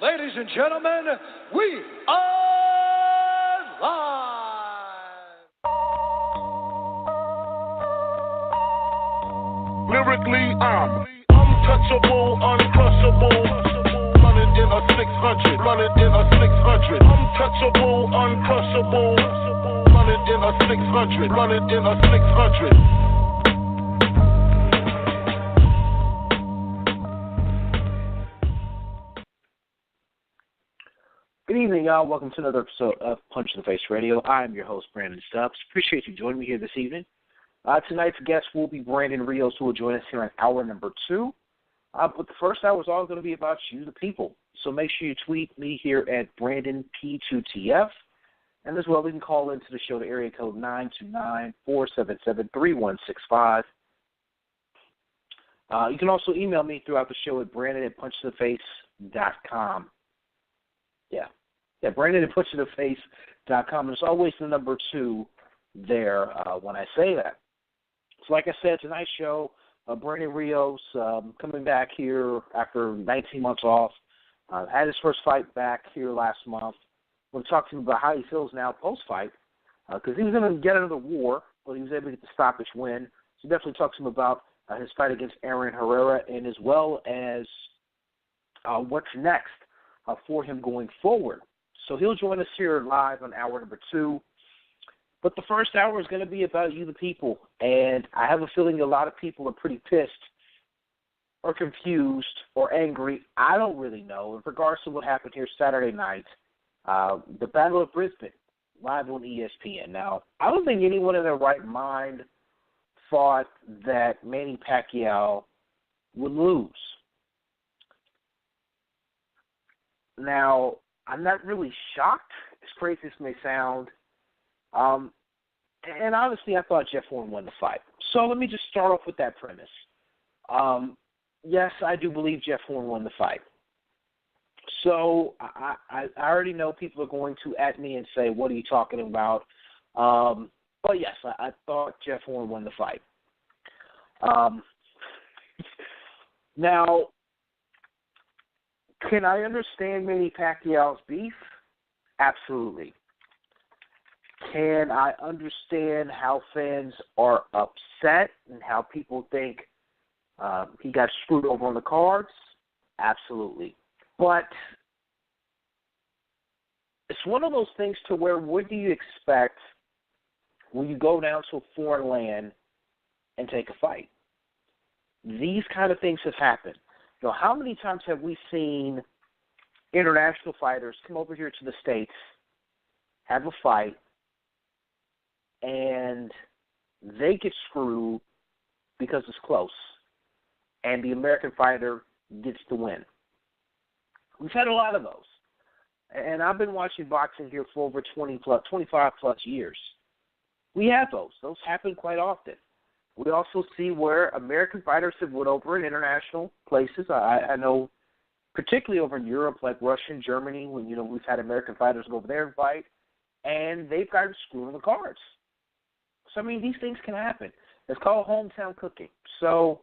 Ladies and gentlemen, we are live! Lyrically, I'm untouchable, uncrushable. Running in a 600, running in a 600. Untouchable, uncrushable. Running in a 600, running in a 600. Good evening, y'all. Welcome to another episode of Punch in the Face Radio. I am your host, Brandon Stubbs. Appreciate you joining me here this evening. Tonight's guest will be Brandon Rios, who will join us here in hour number 2. But the first hour is all going to be about you, the people. So make sure you tweet me here at BrandonP2TF. And as well, you can call into the show to area code 929-477-3165. You can also email me throughout the show at Brandon@punchtotheface.com. Yeah, Brandon at punchtotheface.com. There's always the number 2 there when I say that. So like I said, tonight's show, Brandon Rios coming back here after 19 months off. Had his first fight back here last month. We'll talk to him about how he feels now post-fight, because he was going to get another war, but he was able to get the stoppage win. So definitely talk to him about his fight against Aaron Herrera, and as well as what's next for him going forward. So he'll join us here live on hour number 2. But the first hour is going to be about you, the people. And I have a feeling a lot of people are pretty pissed or confused or angry. I don't really know. In regards to what happened here Saturday night, the Battle of Brisbane, live on ESPN. Now, I don't think anyone in their right mind thought that Manny Pacquiao would lose. Now, I'm not really shocked, as crazy as it may sound. And honestly, I thought Jeff Horn won the fight. So let me just start off with that premise. Yes, I do believe Jeff Horn won the fight. So I already know people are going to at me and say, what are you talking about? But yes, I thought Jeff Horn won the fight. Now, can I understand Manny Pacquiao's beef? Absolutely. Can I understand how fans are upset and how people think he got screwed over on the cards? Absolutely. But it's one of those things to where what do you expect when you go down to a foreign land and take a fight? These kind of things have happened. You know, how many times have we seen international fighters come over here to the States, have a fight, and they get screwed because it's close, and the American fighter gets the win? We've had a lot of those. And I've been watching boxing here for over 25-plus years. We have those. Those happen quite often. We also see where American fighters have went over in international places. I know particularly over in Europe, like Russia and Germany, when, you know, we've had American fighters go over there and fight, and they've got to screw on the cards. So, I mean, these things can happen. It's called hometown cooking. So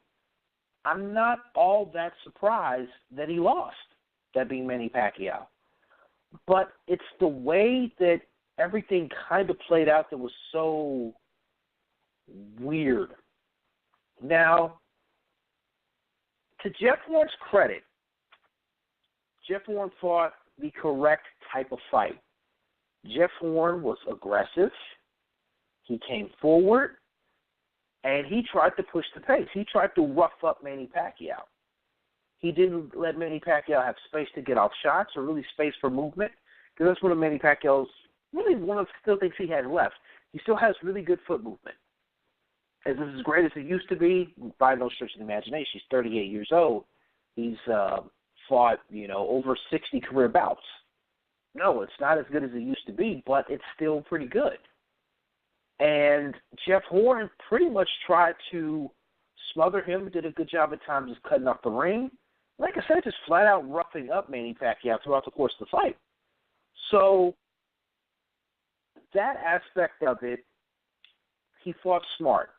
I'm not all that surprised that he lost, that being Manny Pacquiao. But it's the way that everything kind of played out that was so weird. Now, to Jeff Horn's credit, Jeff Horn fought the correct type of fight. Jeff Horn was aggressive. He came forward, and he tried to push the pace. He tried to rough up Manny Pacquiao. He didn't let Manny Pacquiao have space to get off shots or really space for movement, because that's one of Manny Pacquiao's, really one of the still things he had left. He still has really good foot movement. As great as it used to be, by no stretch of the imagination, he's 38 years old. He's fought, over 60 career bouts. No, it's not as good as it used to be, but it's still pretty good. And Jeff Horn pretty much tried to smother him, did a good job at times of cutting off the ring. Like I said, just flat out roughing up Manny Pacquiao throughout the course of the fight. So that aspect of it, he fought smart.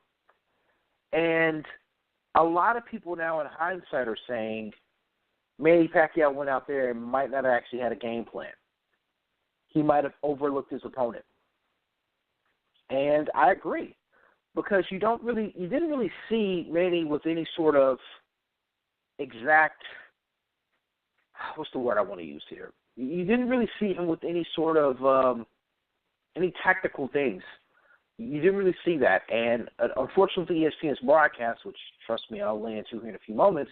And a lot of people now in hindsight are saying Manny Pacquiao went out there and might not have actually had a game plan. He might have overlooked his opponent. And I agree, because you didn't really see Manny with any sort of exact, what's the word I want to use here? You didn't really see him with any sort of any tactical things. You didn't really see that. And unfortunately, ESPN's broadcast, which, trust me, I'll lay into here in a few moments,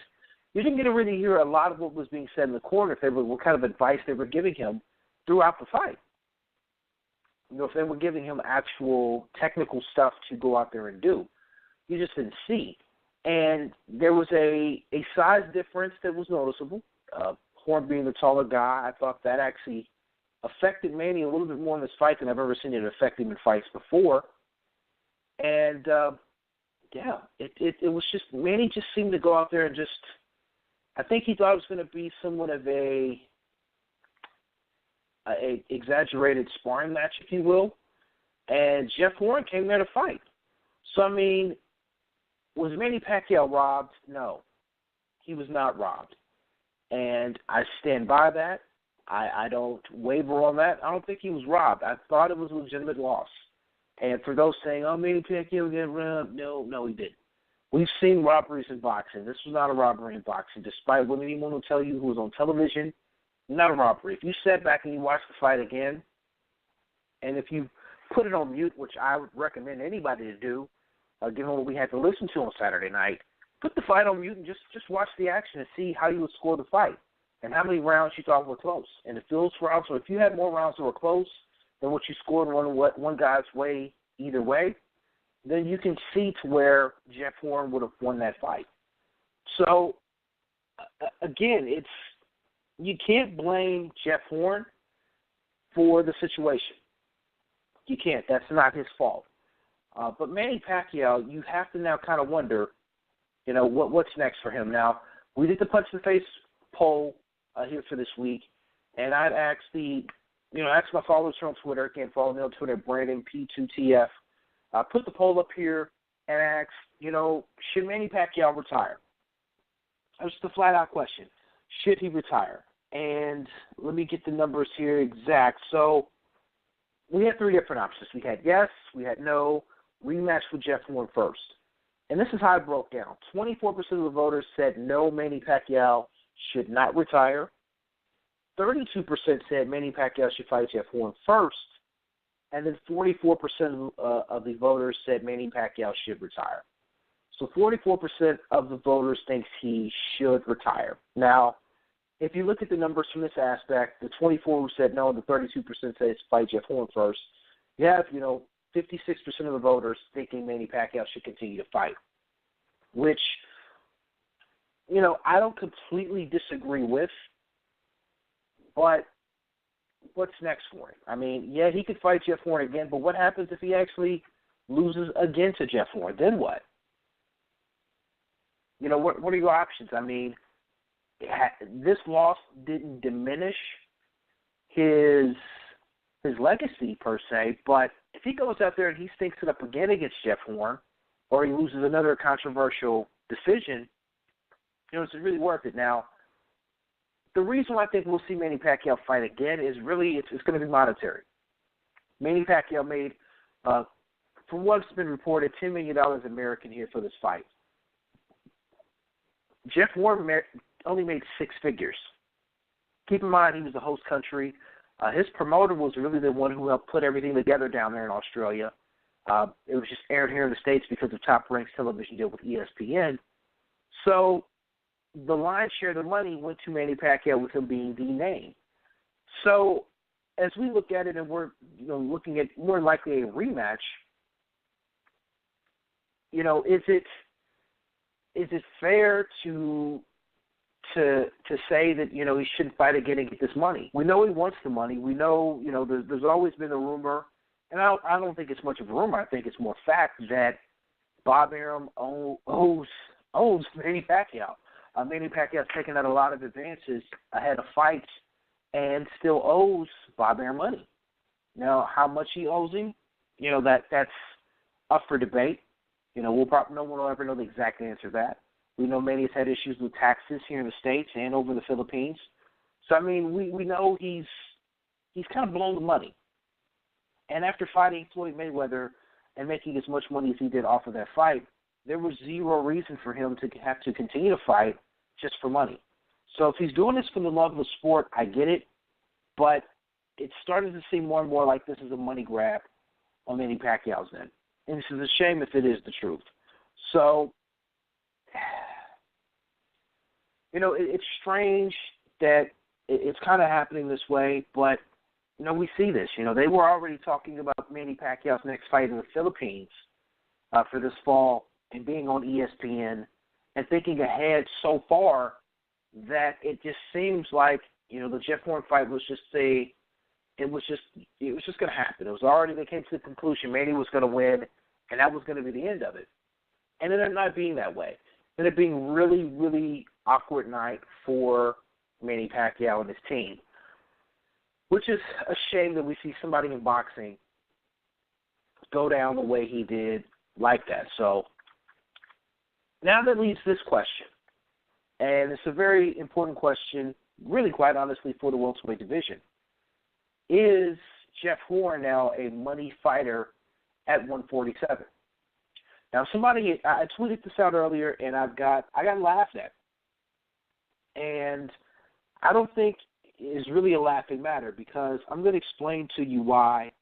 you didn't get to really hear a lot of what was being said in the corner, what kind of advice they were giving him throughout the fight. You know, if they were giving him actual technical stuff to go out there and do, you just didn't see. And there was a size difference that was noticeable. Horn being the taller guy, I thought that actually affected Manny a little bit more in this fight than I've ever seen it affect him in fights before. And, it was just, Manny just seemed to go out there and just, I think he thought it was going to be somewhat of a exaggerated sparring match, if you will. And Jeff Horn came there to fight. So, I mean, was Manny Pacquiao robbed? No, he was not robbed. And I stand by that. I don't waver on that. I don't think he was robbed. I thought it was a legitimate loss. And for those saying, oh, Manny Pacquiao got robbed, no, he didn't. We've seen robberies in boxing. This was not a robbery in boxing, despite what anyone will tell you who was on television. Not a robbery. If you sat back and you watched the fight again, and if you put it on mute, which I would recommend anybody to do, given what we had to listen to on Saturday night, put the fight on mute and just watch the action and see how you would score the fight and how many rounds you thought were close. And if those rounds, or if you had more rounds that were close than what you scored one guy's way either way, then you can see to where Jeff Horn would have won that fight. So, again, you can't blame Jeff Horn for the situation. You can't. That's not his fault. But Manny Pacquiao, you have to now kind of wonder, you know, what's next for him. Now, we did the Punch in the Face poll here for this week, and I'd asked asked my followers on Twitter. Again, follow me on Twitter, Brandon P2TF. Put the poll up here and asked, should Manny Pacquiao retire? That was just a flat-out question. Should he retire? And let me get the numbers here exact. So we had three different options. We had yes, we had no, rematch with Jeff Horn first. And this is how it broke down. 24% of the voters said no, Manny Pacquiao should not retire. 32% said Manny Pacquiao should fight Jeff Horn first. And then 44% of the voters said Manny Pacquiao should retire. So 44% of the voters think he should retire. Now, if you look at the numbers from this aspect, the 24 said no, and the 32% said fight Jeff Horn first. You have, 56% of the voters thinking Manny Pacquiao should continue to fight, which, I don't completely disagree with, but what's next for him? I mean, yeah, he could fight Jeff Horn again, but what happens if he actually loses again to Jeff Horn? Then what? What are your options? I mean, this loss didn't diminish his legacy per se, but if he goes out there and he stinks it up again against Jeff Horn, or he loses another controversial decision, is it really worth it? Now, the reason why I think we'll see Manny Pacquiao fight again is really it's going to be monetary. Manny Pacquiao made, from what's been reported, $10 million American here for this fight. Jeff Horn only made six figures. Keep in mind, he was the host country. His promoter was really the one who helped put everything together down there in Australia. It was just aired here in the States because of Top Rank's television deal with ESPN. So the lion's share of the money went to Manny Pacquiao with him being the name. So as we look at it and we're looking at more likely a rematch, is it fair to say that, he shouldn't fight again and get this money? We know he wants the money. We know, there's always been a rumor, and I don't think it's much of a rumor. I think it's more fact that Bob Arum owes Manny Pacquiao. Manny Pacquiao's taken out a lot of advances ahead of fights and still owes Bob Arum money. Now, how much he owes him, that's up for debate. No one will ever know the exact answer to that. We know Manny's had issues with taxes here in the States and over in the Philippines. So, I mean, we know he's kind of blown the money. And after fighting Floyd Mayweather and making as much money as he did off of that fight, there was zero reason for him to have to continue to fight just for money. So if he's doing this for the love of the sport, I get it. But it's starting to seem more and more like this is a money grab on Manny Pacquiao's end. And this is a shame if it is the truth. So, you know, it's strange that it's kind of happening this way, but, you know, we see this. You know, they were already talking about Manny Pacquiao's next fight in the Philippines for this fall and being on ESPN and thinking ahead so far that it just seems like, you know, the Jeff Horn fight was just it was just going to happen. It was already, they came to the conclusion Manny was going to win, and that was going to be the end of it. And it ended up not being that way. It ended up being really, really awkward night for Manny Pacquiao and his team, which is a shame that we see somebody in boxing go down the way he did like that. So now that leaves this question, and it's a very important question, really quite honestly, for the welterweight division. Is Jeff Horn now a money fighter at 147? Now, I tweeted this out earlier, and I got laughed at. And I don't think it's really a laughing matter, because I'm going to explain to you why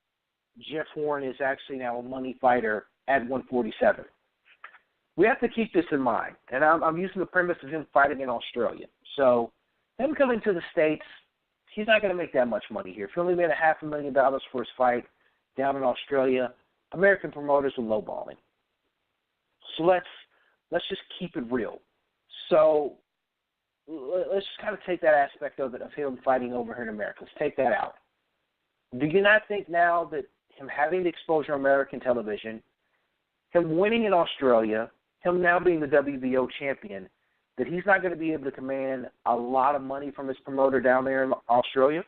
Jeff Horn is actually now a money fighter at 147. We have to keep this in mind, and I'm using the premise of him fighting in Australia. So him coming to the States, he's not going to make that much money here. If he only made $500,000 for his fight down in Australia, American promoters are lowballing. So let's just keep it real. So let's just kind of take that aspect of it, of him fighting over here in America. Let's take that out. Do you not think now that him having the exposure on American television, him winning in Australia, him now being the WBO champion, that he's not going to be able to command a lot of money from his promoter down there in Australia?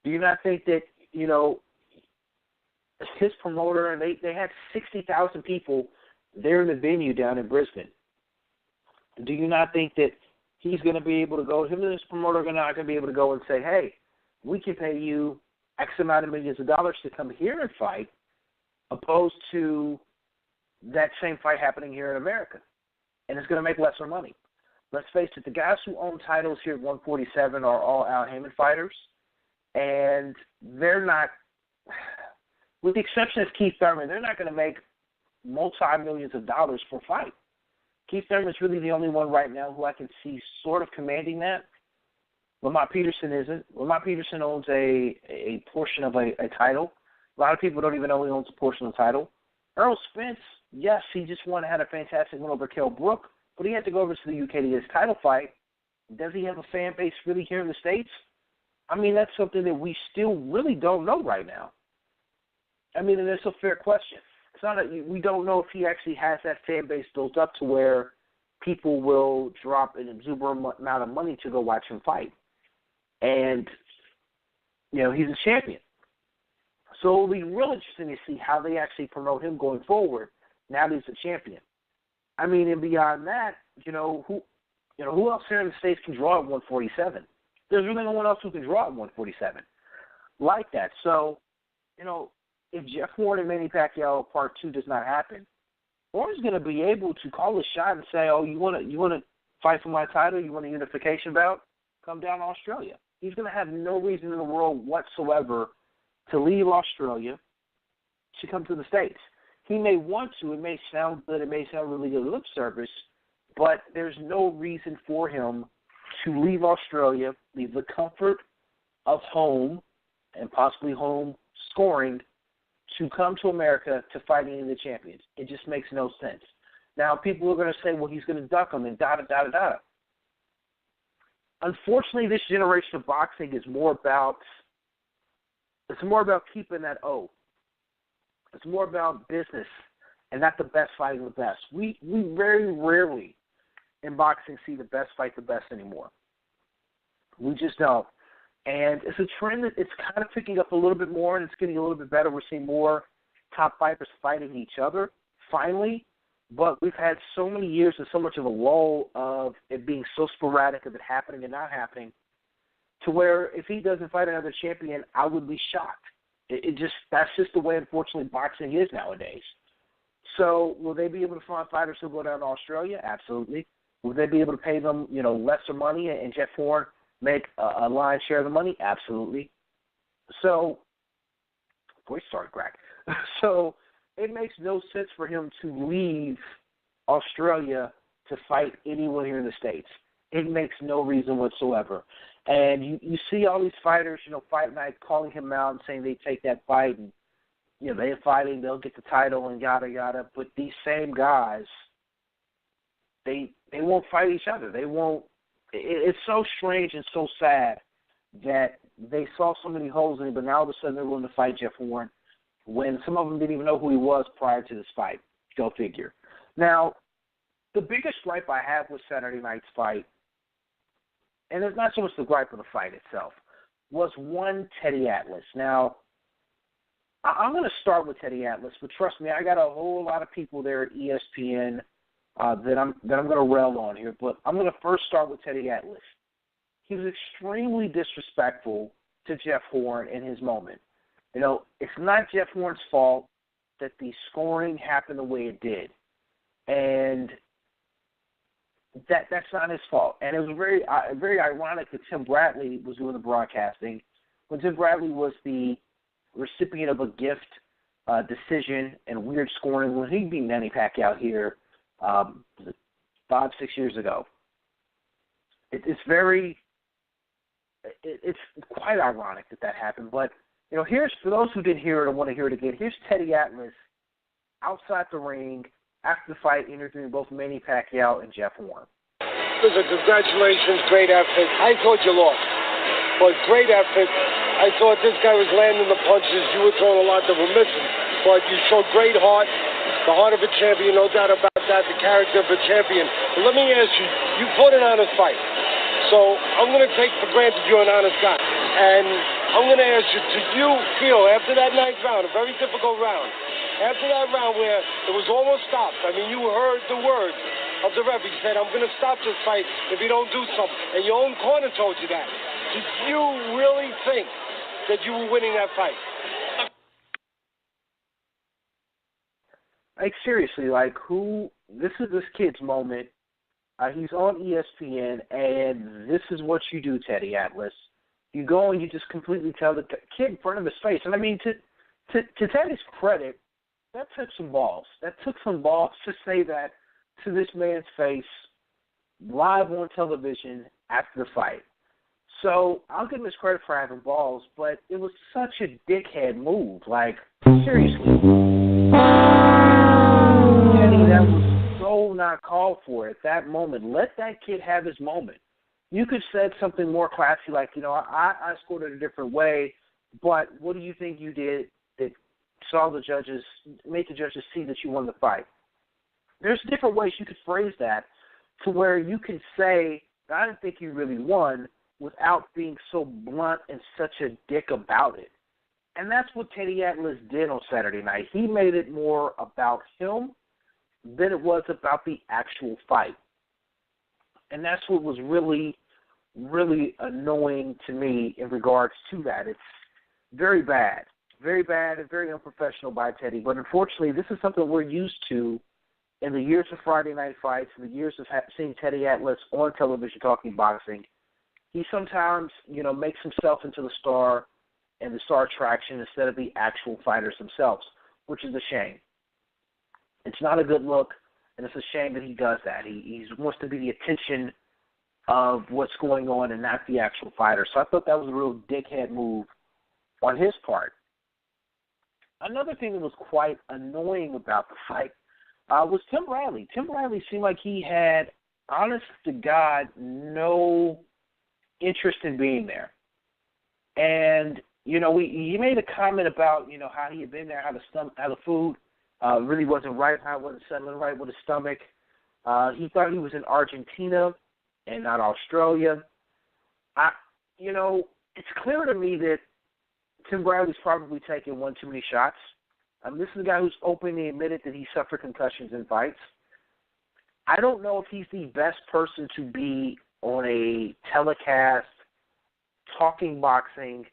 Do you not think that, you know, his promoter, and they had 60,000 people there in the venue down in Brisbane. Do you not think that he's going to be able to go, him and his promoter are not going to be able to go and say, hey, we can pay you X amount of millions of dollars to come here and fight, opposed to that same fight happening here in America? And it's going to make lesser money. Let's face it, the guys who own titles here at 147 are all Al Heyman fighters, and they're not, with the exception of Keith Thurman, they're not going to make multi-millions of dollars for a fight. Keith Thurman's really the only one right now who I can see sort of commanding that. Lamont Peterson isn't. Lamont Peterson owns a portion of a title. A lot of people don't even know he owns a portion of the title. Errol Spence, yes, he just had a fantastic win over Kell Brook, but he had to go over to the UK to get his title fight. Does he have a fan base really here in the States? I mean, that's something that we still really don't know right now. I mean, and that's a fair question. It's not we don't know if he actually has that fan base built up to where people will drop an exuberant amount of money to go watch him fight. And, you know, he's a champion. So it'll be real interesting to see how they actually promote him going forward now that he's a champion. I mean, and beyond that, who else here in the States can draw at 147? There's really no one else who can draw at 147 like that. So, if Jeff Horn and Manny Pacquiao Part 2 does not happen, Horn's going to be able to call a shot and say, oh, you want to fight for my title? You want a unification bout? Come down to Australia. He's going to have no reason in the world whatsoever to leave Australia to come to the States. He may want to. It may sound good. It may sound really good lip service, but there's no reason for him to leave Australia, leave the comfort of home and possibly home scoring to come to America to fight any of the champions. It just makes no sense. Now, people are going to say, well, he's going to duck him and da-da-da-da-da. Unfortunately, this generation of boxing is more about keeping that O. It's more about business and not the best fighting the best. We very rarely in boxing see the best fight the best anymore. We just don't. And it's a trend that it's kind of picking up a little bit more, and it's getting a little bit better. We're seeing more top fighters fighting each other, finally, But we've had so many years and so much of a lull of it being so sporadic of it happening and not happening, to where if he doesn't fight another champion, I would be shocked. That's just the way, unfortunately, boxing is nowadays. So will they be able to find fighters who go down to Australia? Absolutely. Will they be able to pay them, lesser money and Jeff Horn make a lion's share of the money? Absolutely. So, voice started crack. So it makes no sense for him to leave Australia to fight anyone here in the States. It makes no reason whatsoever. And you see all these fighters, fight night calling him out and saying they take that fight and, they're fighting, they'll get the title and yada, yada. But these same guys, they won't fight each other. They won't. It's so strange and so sad that they saw so many holes in it, but now all of a sudden they're willing to fight Jeff Horn when some of them didn't even know who he was prior to this fight. Go figure. Now, the biggest gripe I have with Saturday night's fight, and it's not so much the gripe of the fight itself, was one Teddy Atlas. Now, I'm going to start with Teddy Atlas, but trust me, I got a whole lot of people there at ESPN that I'm going to rail on here. But I'm going to first start with Teddy Atlas. He was extremely disrespectful to Jeff Horn in his moment. It's not Jeff Horn's fault that the scoring happened the way it did, and that's not his fault. And it was very ironic that Tim Bradley was doing the broadcasting when Tim Bradley was the recipient of a gift decision and weird scoring when he beat Manny Pacquiao here 5-6 years ago. It's quite ironic that happened. But here's, for those who didn't hear it or want to hear it again, here's Teddy Atlas outside the ring after the fight, interviewing both Manny Pacquiao and Jeff Horn. Listen, congratulations, great effort. I thought you lost, but great effort. I thought this guy was landing the punches. You were throwing a lot that were missing, but you showed great heart, the heart of a champion, no doubt about that, the character of a champion. But let me ask you, you fought an honest fight. So I'm going to take for granted you're an honest guy. And I'm going to ask you, do you feel after that ninth round, a very difficult round, after that round where it was almost stopped, I mean, you heard the words of the ref. He said, I'm going to stop this fight if you don't do something. And your own corner told you that. Did you really think that you were winning that fight? Like, seriously, this is this kid's moment. He's on ESPN, and this is what you do, Teddy Atlas. You go and you just completely tell the kid in front of his face. And I mean, to Teddy's credit, that took some balls. That took some balls to say that to this man's face live on television after the fight. So I'll give him his credit for having balls, but it was such a dickhead move. Like, seriously. Teddy, that was so not called for at that moment. Let that kid have his moment. You could have said something more classy like, I scored it a different way, but what do you think you did that made the judges see that you won the fight? There's different ways you could phrase that to where you can say, I didn't think you really won, without being so blunt and such a dick about it. And that's what Teddy Atlas did on Saturday night. He made it more about him than it was about the actual fight. And that's what was really, really annoying to me in regards to that. It's very bad and very unprofessional by Teddy. But unfortunately, this is something we're used to in the years of Friday night fights, in the years of seeing Teddy Atlas on television talking boxing. He sometimes, makes himself into the star and the star attraction instead of the actual fighters themselves, which is a shame. It's not a good look, and it's a shame that he does that. He wants to be the attention of what's going on and not the actual fighter. So I thought that was a real dickhead move on his part. Another thing that was quite annoying about the fight was Tim Bradley. Tim Bradley seemed like he had, honest to God, no interest in being there. And, he made a comment about, how he had been there, how the food really wasn't right, how it wasn't settling right with his stomach. He thought he was in Argentina and not Australia. It's clear to me that Tim Bradley's probably taken one too many shots. This is a guy who's openly admitted that he suffered concussions in fights. I don't know if he's the best person to be on a telecast talking boxing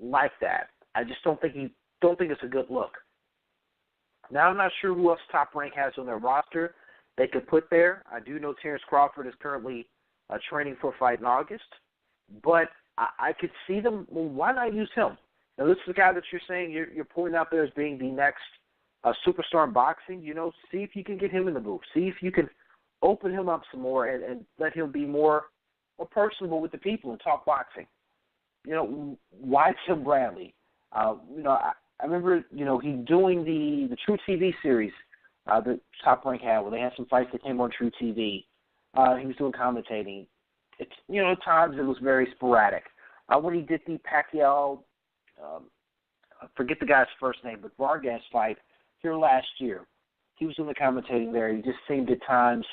like that. I just don't think it's a good look. Now, I'm not sure who else Top Rank has on their roster they could put there. I do know Terrence Crawford is currently training for a fight in August, but I could see them. Well, why not use him? Now, this is the guy that you're saying you're pointing out there as being the next superstar in boxing. See if you can get him in the booth. See if you can open him up some more and let him be more personable with the people and talk boxing. Why Tim Bradley? I remember, he doing the True TV series that Top Rank had, where they had some fights that came on True TV. He was doing commentating. It's, at times it was very sporadic. When he did the Pacquiao, I forget the guy's first name, but Vargas fight here last year, he was doing the commentating there. He just seemed at times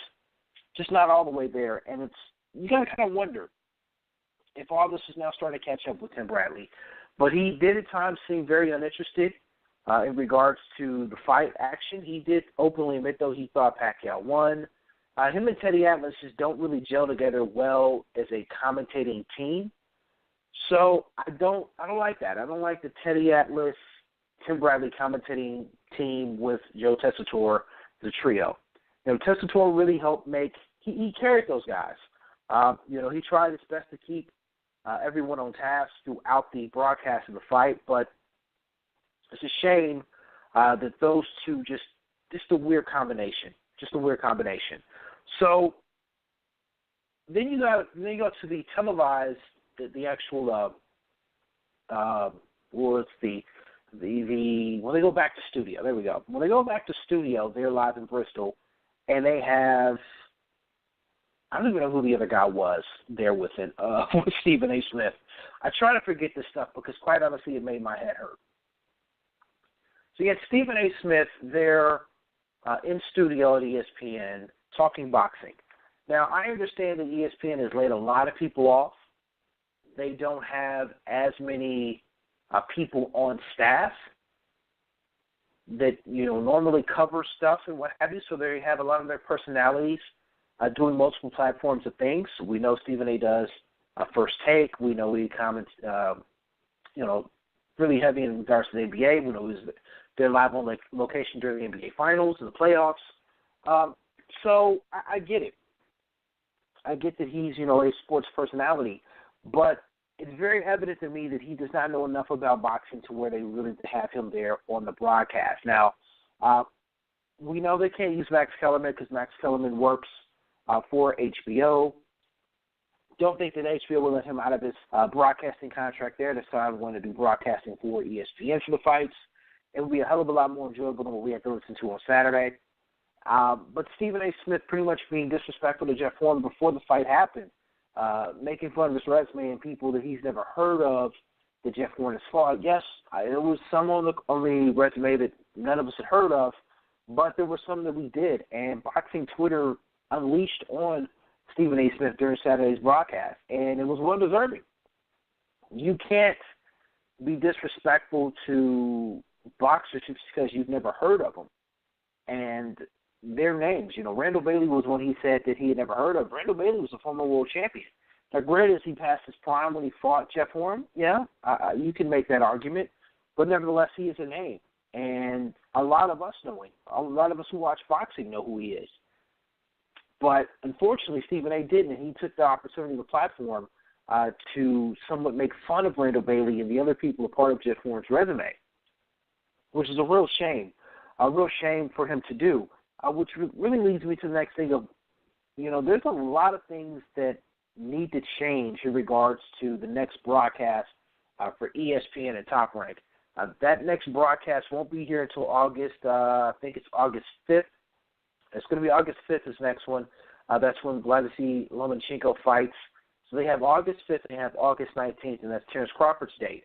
just not all the way there. And you got to kind of wonder if all this is now starting to catch up with Tim Bradley. But he did at times seem very uninterested in regards to the fight action. He did openly admit, though, he thought Pacquiao won. Him and Teddy Atlas just don't really gel together well as a commentating team. So I don't like that. I don't like the Teddy Atlas, Tim Bradley commentating team with Joe Tessitore, the trio. Tessitore really helped he carried those guys. He tried his best to keep everyone on task throughout the broadcast of the fight, but it's a shame that those two just a weird combination. So then you go to the televised, the actual when they go back to studio. There we go. When they go back to studio, they're live in Bristol, and they have, I don't even know who the other guy was there with it, with Stephen A. Smith. I try to forget this stuff because, quite honestly, it made my head hurt. So you had Stephen A. Smith there in studio at ESPN talking boxing. Now, I understand that ESPN has laid a lot of people off. They don't have as many people on staff that, normally cover stuff and what have you, so they have a lot of their personalities doing multiple platforms of things. We know Stephen A. does First Take. We know he comments, really heavy in regards to the NBA. We know they're live on location during the NBA Finals and the playoffs. So I get it. I get that he's, a sports personality, but it's very evident to me that he does not know enough about boxing to where they really have him there on the broadcast. Now, we know they can't use Max Kellerman because Max Kellerman works for HBO. Don't think that HBO will let him out of his broadcasting contract there. That's why I'm going to do broadcasting for ESPN for the fights. It will be a hell of a lot more enjoyable than what we had to listen to on Saturday. But Stephen A. Smith pretty much being disrespectful to Jeff Horn before the fight happened, making fun of his resume and people that he's never heard of that Jeff Horn has fought. Yes, there was some on the resume that none of us had heard of, but there were some that we did. And Boxing Twitter unleashed on Stephen A. Smith during Saturday's broadcast, and it was well deserving. You can't be disrespectful to boxers just because you've never heard of them. And their names, Randall Bailey was one he said that he had never heard of. Randall Bailey was a former world champion. Now, granted, he passed his prime when he fought Jeff Horn. Yeah, you can make that argument. But nevertheless, he is a name. And a lot of us know him. A lot of us who watch boxing know who he is. But unfortunately, Stephen A. didn't, and he took the opportunity of the platform to somewhat make fun of Randall Bailey and the other people a part of Jeff Horn's resume, which is a real shame for him to do, which really leads me to the next thing of, there's a lot of things that need to change in regards to the next broadcast for ESPN and Top Rank. That next broadcast won't be here until August, I think it's August 5th. It's going to be August 5th, this next one. That's when Vladimir Lomachenko fights. So they have August 5th and they have August 19th, and that's Terrence Crawford's date.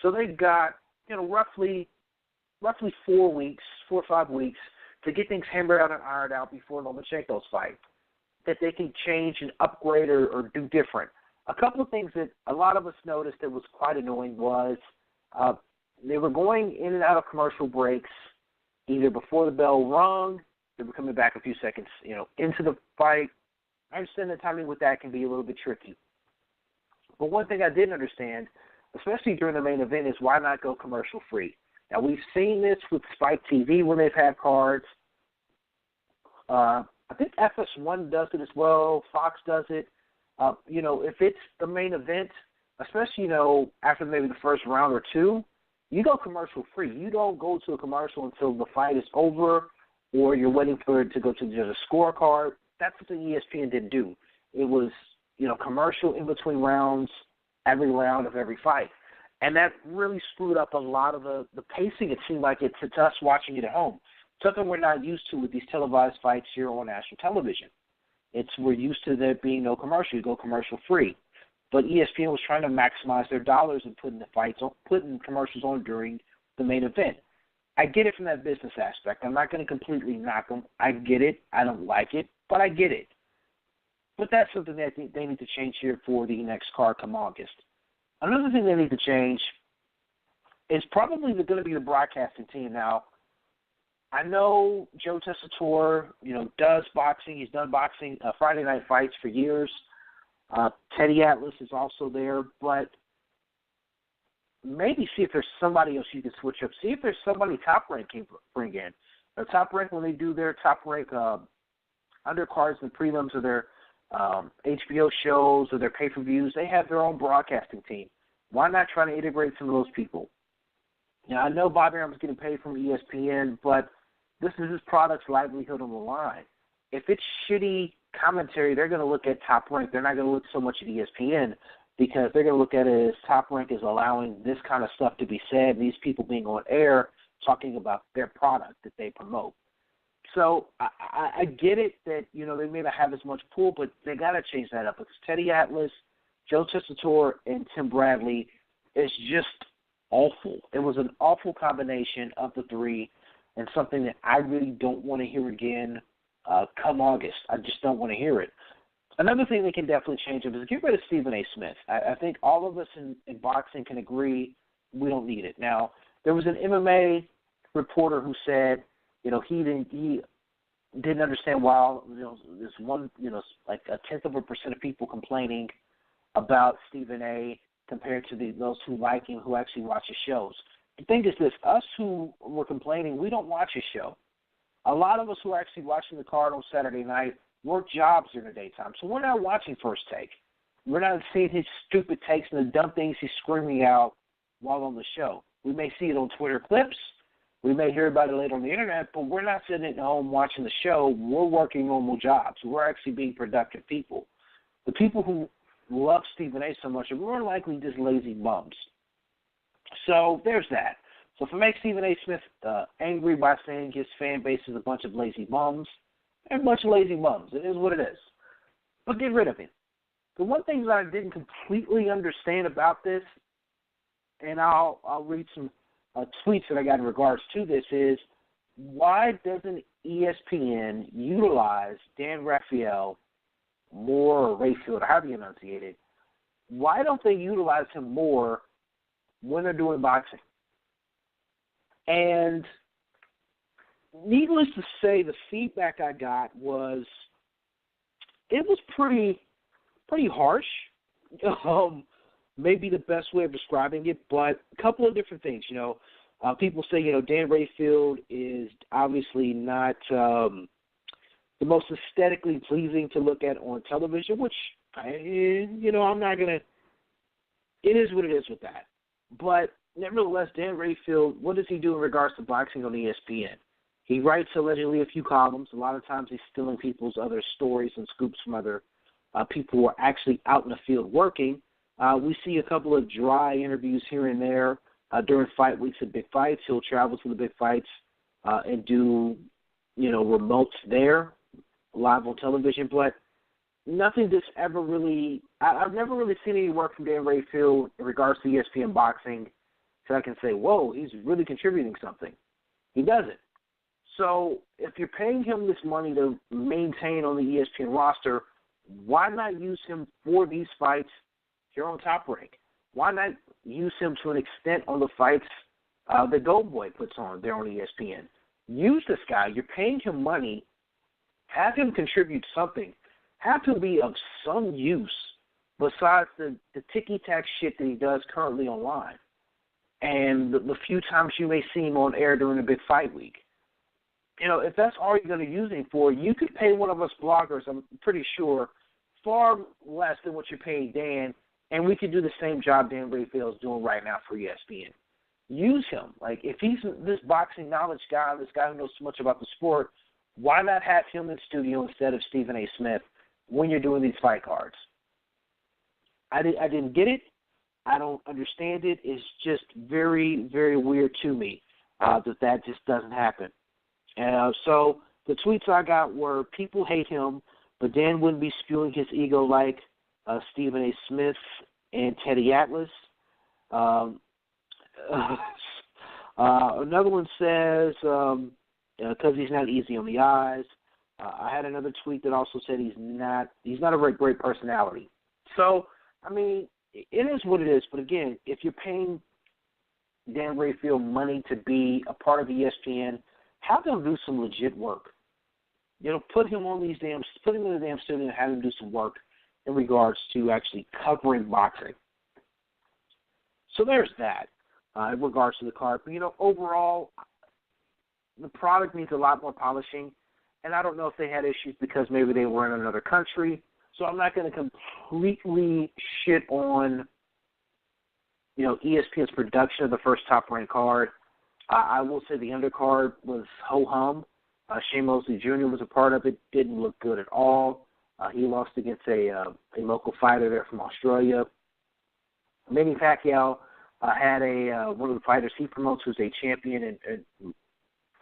So they've got, roughly 4 or 5 weeks to get things hammered out and ironed out before Lomachenko's fight that they can change and upgrade or do different. A couple of things that a lot of us noticed that was quite annoying was they were going in and out of commercial breaks either before the bell rung They were coming back a few seconds, into the fight. I understand the timing with that can be a little bit tricky. But one thing I didn't understand, especially during the main event, is why not go commercial free? Now, we've seen this with Spike TV when they've had cards. I think FS1 does it as well. Fox does it. If it's the main event, especially, after maybe the first round or two, you go commercial free. You don't go to a commercial until the fight is over or you're waiting for it to go to the scorecard. That's what the ESPN didn't do. It was, commercial in between rounds, every round of every fight. And that really screwed up a lot of the pacing, it seemed like, to us watching it at home. Something we're not used to with these televised fights here on national television. We're used to there being no commercial. You go commercial free. But ESPN was trying to maximize their dollars and putting commercials on during the main event. I get it from that business aspect. I'm not going to completely knock them. I get it. I don't like it, but I get it. But that's something that they need to change here for the next card come August. Another thing they need to change is probably going to be the broadcasting team. Now, I know Joe Tessitore, does boxing. He's done boxing Friday night fights for years. Teddy Atlas is also there, but maybe see if there's somebody else you can switch up. See if there's somebody Top Rank can bring in. Top Rank, when they do their Top Rank undercards and prelims of their HBO shows or their pay-per-views, they have their own broadcasting team. Why not try to integrate some of those people? Now, I know Bobby Arum is getting paid from ESPN, but this is his product's livelihood on the line. If it's shitty commentary, they're going to look at Top Rank. They're not going to look so much at ESPN because they're going to look at it as Top Rank is allowing this kind of stuff to be said, these people being on air talking about their product that they promote. So I get it that, they may not have as much pull, but they got to change that up because Teddy Atlas, Joe Tessitore, and Tim Bradley is just awful. It was an awful combination of the three and something that I really don't want to hear again come August. I just don't want to hear it. Another thing they can definitely change up is get rid of Stephen A. Smith. I think all of us in boxing can agree we don't need it. Now, there was an MMA reporter who said, he didn't understand why this one, like 0.1% of people complaining about Stephen A. compared to those who like him, who actually watch his shows. The thing is this, us who were complaining, we don't watch his show. A lot of us who are actually watching the card on Saturday night work jobs during the daytime, so we're not watching First Take. We're not seeing his stupid takes and the dumb things he's screaming out while on the show. We may see it on Twitter clips. We may hear about it later on the internet, but we're not sitting at home watching the show. We're working normal jobs. We're actually being productive people. The people who love Stephen A. so much are more likely just lazy bums. So there's that. So if it makes Stephen A. Smith angry by saying his fan base is a bunch of lazy bums, they're a bunch of lazy bums. It is what it is. But get rid of him. The one thing that I didn't completely understand about this, and I'll read some tweets that I got in regards to this, is why doesn't ESPN utilize Dan Raphael more, or Rayfield, or however you enunciate it? Why don't they utilize him more when they're doing boxing? And needless to say, the feedback I got was it was pretty harsh. Maybe the best way of describing it, but a couple of different things. People say, Dan Rayfield is obviously not the most aesthetically pleasing to look at on television, which, I'm not going to – it is what it is with that. But nevertheless, Dan Rayfield, what does he do in regards to boxing on ESPN? He writes allegedly a few columns. A lot of times he's stealing people's other stories and scoops from other people who are actually out in the field working. We see a couple of dry interviews here and there during fight weeks at big fights. He'll travel to the big fights and do, remotes there, live on television. But nothing that's ever really – I've never really seen any work from Dan Rayfield in regards to ESPN boxing so I can say, whoa, he's really contributing something. He doesn't. So if you're paying him this money to maintain on the ESPN roster, why not use him for these fights here on Top Rank? Why not use him to an extent on the fights that Goldboy puts on there on ESPN? Use this guy. You're paying him money Have him contribute something. Have him be of some use besides the ticky-tack shit that he does currently online and the few times you may see him on air during a big fight week. If that's all you're going to use him for, you could pay one of us bloggers, I'm pretty sure, far less than what you're paying Dan, and we could do the same job Dan Rayfield is doing right now for ESPN. Use him. Like, if he's this boxing knowledge guy, this guy who knows so much about the sport, why not have him in studio instead of Stephen A. Smith when you're doing these fight cards? I didn't get it. I don't understand it. It's just very, very weird to me that just doesn't happen. So the tweets I got were, people hate him, but Dan wouldn't be spewing his ego like Stephen A. Smith and Teddy Atlas. Another one says, because he's not easy on the eyes. I had another tweet that also said he's not a very great personality. So, I mean, it is what it is. But again, if you're paying Dan Rayfield money to be a part of ESPN, have them do some legit work. Put him in the damn studio and have him do some work in regards to actually covering boxing. So there's that in regards to the card. But, overall, the product needs a lot more polishing. And I don't know if they had issues because maybe they were in another country. So I'm not going to completely shit on, ESPN's production of the first top-ranked card. I will say the undercard was ho-hum. Shane Mosley Jr. was a part of it. Didn't look good at all. He lost against a local fighter there from Australia. Manny Pacquiao had one of the fighters he promotes who's a champion, and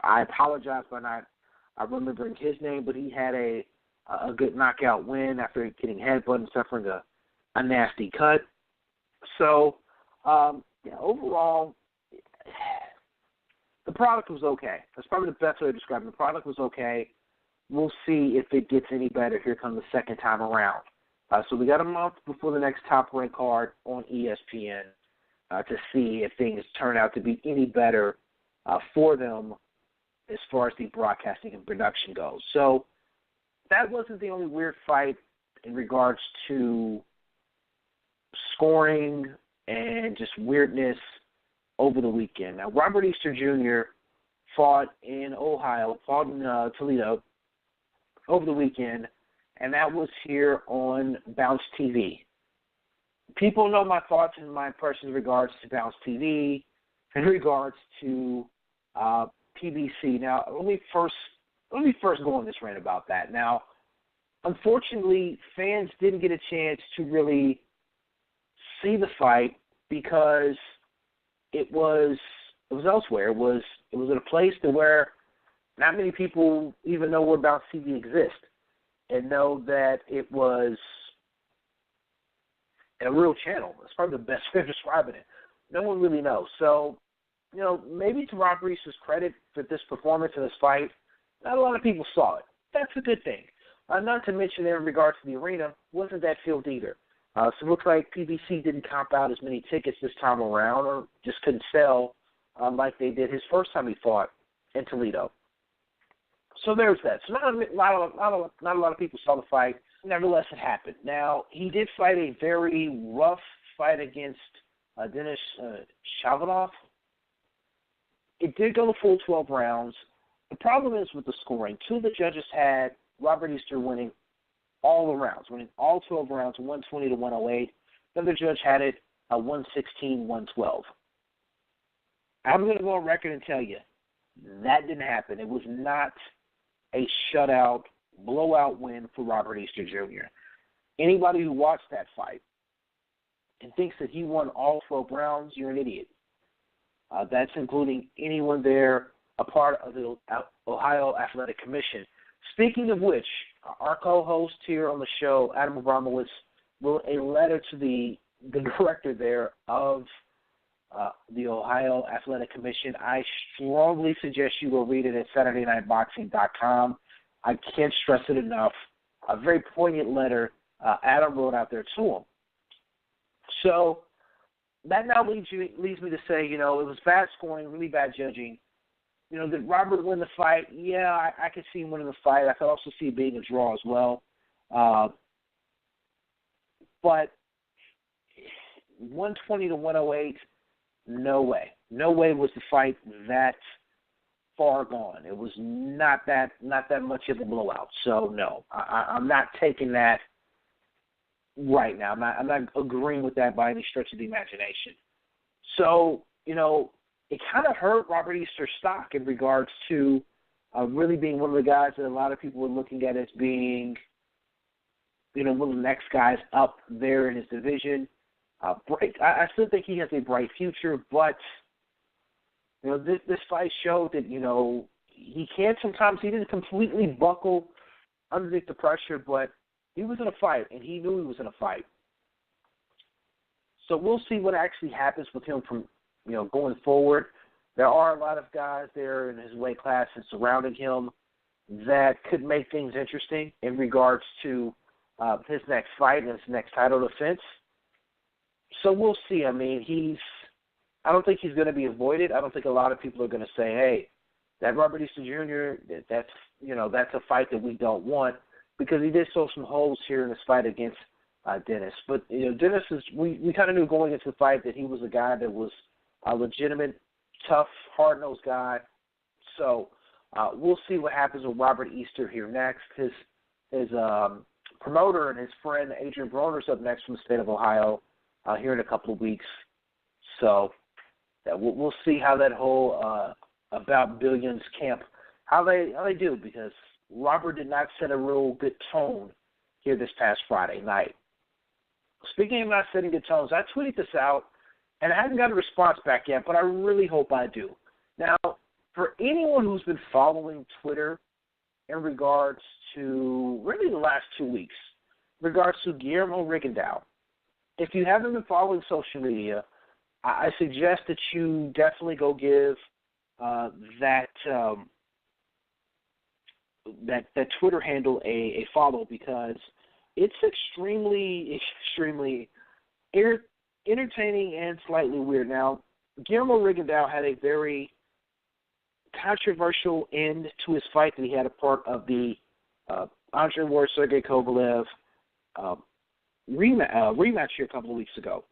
I apologize for not remembering his name, but he had a good knockout win after getting headbutt and suffering a nasty cut. So, overall, the product was okay. That's probably the best way to describe it. The product was okay. We'll see if it gets any better here come the second time around. So we got a month before the next top-ranked card on ESPN to see if things turn out to be any better for them as far as the broadcasting and production goes. So that wasn't the only weird fight in regards to scoring and just weirdness over the weekend. Now, Robert Easter Jr. fought in Toledo over the weekend, and that was here on Bounce TV. People know my thoughts and my impressions in regards to Bounce TV, in regards to PBC. Now, let me first go on this rant about that. Now, unfortunately, fans didn't get a chance to really see the fight because it was elsewhere. It was in a place where not many people even know where Bounce TV exists and know that it was a real channel. That's probably the best way of describing it. No one really knows. So, maybe to Rob Reese's credit for this performance in this fight, not a lot of people saw it. That's a good thing. Not to mention, in regards to the arena, wasn't that filled either. So it looks like PBC didn't comp out as many tickets this time around, or just couldn't sell like they did his first time he fought in Toledo. So there's that. So not a lot of people saw the fight. Nevertheless, it happened. Now, he did fight a very rough fight against Denis Shabanov. It did go the full 12 rounds. The problem is with the scoring. Two of the judges had Robert Easter winning all the rounds, winning all 12 rounds, 120 to 108. The other judge had it 116, 112. I'm going to go on record and tell you that didn't happen. It was not a shutout, blowout win for Robert Easter Jr. Anybody who watched that fight and thinks that he won all 12 rounds, you're an idiot. That's including anyone there, a part of the Ohio Athletic Commission. Speaking of which, our co-host here on the show, Adam Abramowitz, wrote a letter to the director there of the Ohio Athletic Commission. I strongly suggest you go read it at SaturdayNightBoxing.com. I can't stress it enough. A very poignant letter Adam wrote out there to him. So that now leads me to say, it was bad scoring, really bad judging. did Robert win the fight? Yeah, I could see him winning the fight. I could also see it being a draw as well. But 120 to 108, no way. No way was the fight that far gone. It was not that much of a blowout. So no, I'm not taking that right now. I'm not agreeing with that by any stretch of the imagination. So it kind of hurt Robert Easter's stock in regards to really being one of the guys that a lot of people were looking at as being one of the next guys up there in his division. I still think he has a bright future, but this fight showed that he can sometimes. He didn't completely buckle underneath the pressure, but he was in a fight, and he knew he was in a fight. So we'll see what actually happens with him from going forward. There are a lot of guys there in his weight class and surrounding him that could make things interesting in regards to his next fight and his next title defense. So we'll see. I mean, I don't think he's going to be avoided. I don't think a lot of people are going to say, hey, that Robert Easter Jr., that's a fight that we don't want, because he did show some holes here in this fight against Dennis. But, Dennis we kind of knew going into the fight that he was a guy that was a legitimate, tough, hard-nosed guy. So we'll see what happens with Robert Easter here next. His promoter and his friend Adrian Broner's up next from the state of Ohio here in a couple of weeks. So we'll see how that whole About Billions camp, how they do, because Robert did not set a real good tone here this past Friday night. Speaking of not setting good tones, I tweeted this out, and I haven't got a response back yet, but I really hope I do. Now, for anyone who's been following Twitter in regards to really the last 2 weeks, in regards to Guillermo Rigondeaux, if you haven't been following social media, I suggest that you definitely go give that Twitter handle a follow, because it's extremely, extremely entertaining and slightly weird. Now, Guillermo Rigondeaux had a very controversial end to his fight that he had a part of the Andre Ward Sergey Kovalev rematch here a couple of weeks ago.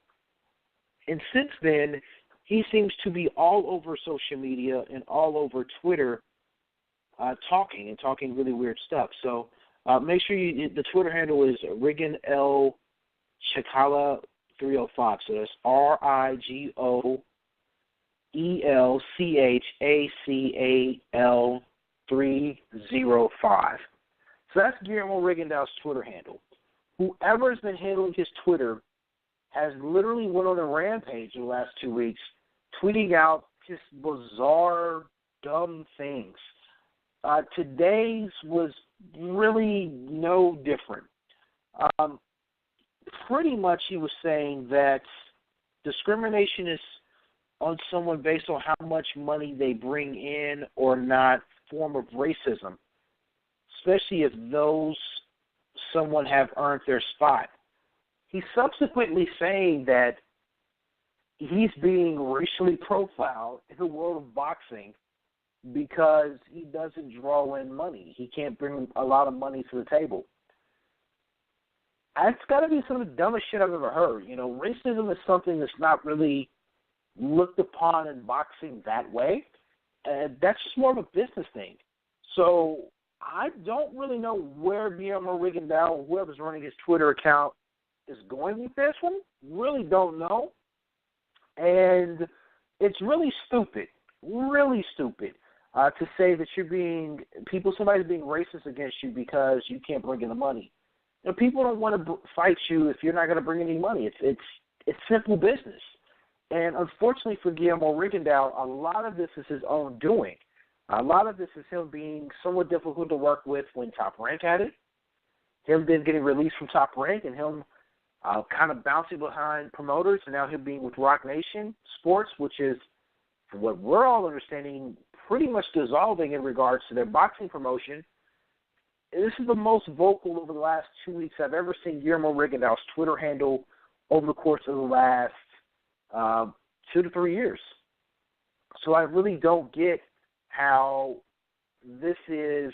And since then, he seems to be all over social media and all over Twitter talking really weird stuff. So make sure the Twitter handle is Rigon L Chakala 305. So that's RIGOELCHACAL 305. So that's Guillermo Rigondeaux's Twitter handle. Whoever has been handling his Twitter has literally went on a rampage in the last 2 weeks, tweeting out just bizarre, dumb things. Today's was really no different. Pretty much he was saying that discrimination is on someone based on how much money they bring in or not, form of racism, especially if those someone have earned their spot. He's subsequently saying that he's being racially profiled in the world of boxing because he doesn't draw in money. He can't bring a lot of money to the table. That's got to be some of the dumbest shit I've ever heard. Racism is something that's not really looked upon in boxing that way. That's just more of a business thing. So I don't really know where Guillermo Rigondeaux, whoever's running his Twitter account, is going with this one. Really don't know. And it's really stupid to say that somebody's being racist against you because you can't bring in the money. People don't want to fight you if you're not going to bring any money. It's simple business. And unfortunately for Guillermo Rigondeaux, a lot of this is his own doing. A lot of this is him being somewhat difficult to work with when Top Rank had it, him then getting released from Top Rank, and him kind of bouncing behind promoters, and now him being with Rock Nation Sports, which is, from what we're all understanding, pretty much dissolving in regards to their boxing promotion. This is the most vocal over the last 2 weeks I've ever seen Guillermo Rigondeaux's Twitter handle over the course of the last 2 to 3 years. So I really don't get how this is,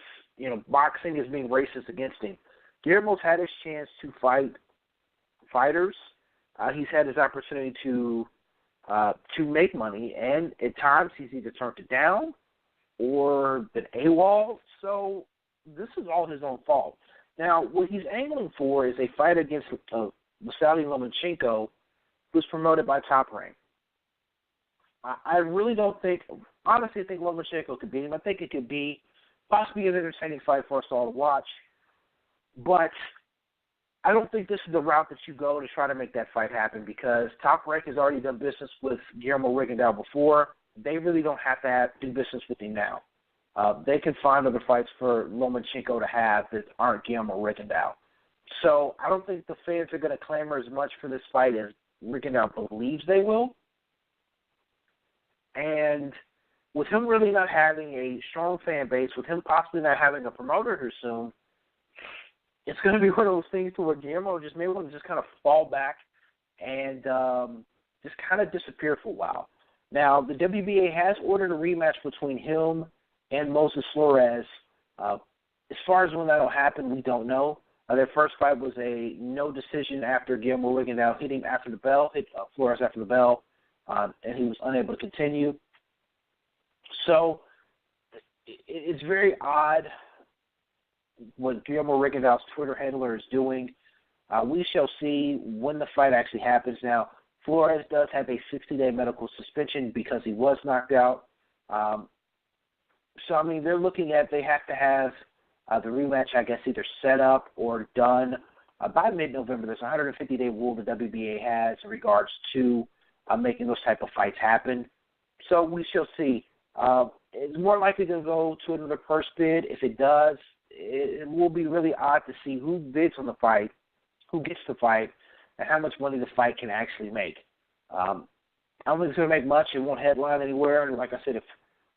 boxing is being racist against him. Guillermo's had his chance to fight fighters. He's had his opportunity to make money, and at times he's either turned it down or been AWOL. So this is all his own fault. Now, what he's angling for is a fight against Vasily Lomachenko, who's promoted by Top Rank. I really don't think, honestly, I think Lomachenko could beat him. I think it could be possibly an entertaining fight for us all to watch. But I don't think this is the route that you go to try to make that fight happen, because Top Rank has already done business with Guillermo Rigondeaux before. They really don't have to do business with him now. They can find other fights for Lomachenko to have that aren't Guillermo Rigondeaux. So I don't think the fans are going to clamor as much for this fight as Rigondeaux believes they will. And with him really not having a strong fan base, with him possibly not having a promoter here soon, it's going to be one of those things to where Guillermo just may want to just kind of fall back and just kind of disappear for a while. Now, the WBA has ordered a rematch between him and Moses Flores. As far as when that will happen, we don't know. Their first fight was a no decision after Guillermo Rigondeaux hit him after the bell, hit Flores after the bell, and he was unable to continue. So it's very odd what Guillermo Rigondeaux's Twitter handler is doing. We shall see when the fight actually happens. Now, Flores does have a 60-day medical suspension because he was knocked out. So, I mean, they're looking at they have to have the rematch, I guess, either set up or done by mid-November. There's a 150-day rule the WBA has in regards to making those type of fights happen. So we shall see. It's more likely to go to another purse bid. If it does, it will be really odd to see who bids on the fight, who gets the fight, and how much money the fight can actually make. I don't think it's going to make much. It won't headline anywhere. And like I said, if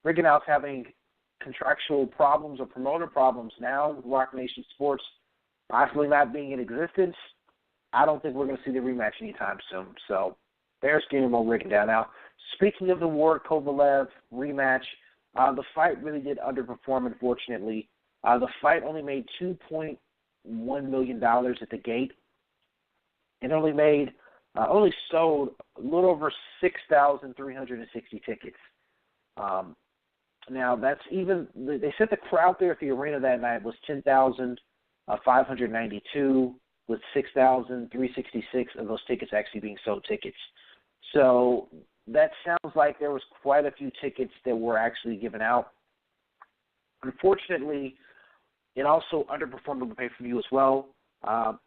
Rigondeaux's having contractual problems or promoter problems now with Rock Nation Sports possibly not being in existence, I don't think we're going to see the rematch anytime soon. So there's Guillermo Rigondeaux. Now, speaking of the Ward Kovalev rematch, the fight really did underperform, unfortunately. The fight only made $2.1 million at the gate. It only sold a little over 6,360 tickets. Now, that's even, they said the crowd there at the arena that night was 10,592, with 6,366 of those tickets actually being sold tickets. So that sounds like there was quite a few tickets that were actually given out. Unfortunately, it also underperformed on the pay-per-view as well. The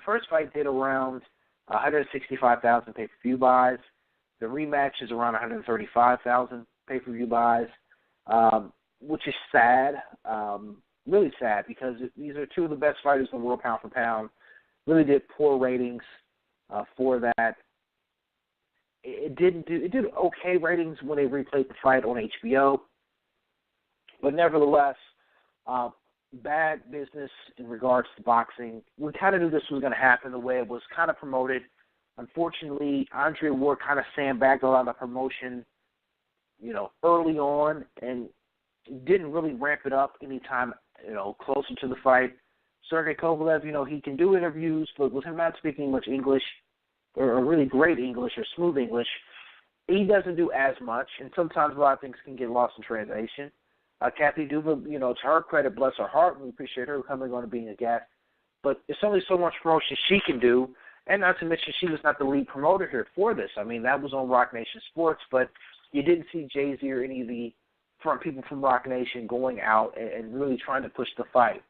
first fight did around 165,000 pay-per-view buys. The rematch is around 135,000 pay-per-view buys, which is sad, really sad, because these are two of the best fighters in the world pound for pound. Really did poor ratings for that. It did okay ratings when they replayed the fight on HBO, but nevertheless, bad business in regards to boxing. We kind of knew this was going to happen the way it was kind of promoted. Unfortunately, Andre Ward kind of sandbagged a lot of the promotion, early on, and didn't really ramp it up anytime, closer to the fight. Sergey Kovalev, he can do interviews, but with him not speaking much English, or really great English or smooth English, he doesn't do as much, and sometimes a lot of things can get lost in translation. Kathy Duva, to her credit, bless her heart, we appreciate her coming on and being a guest, but there's only so much promotion she can do, and not to mention she was not the lead promoter here for this. I mean, that was on Rock Nation Sports, but you didn't see Jay-Z or any of the front people from Rock Nation going out and really trying to push the fight.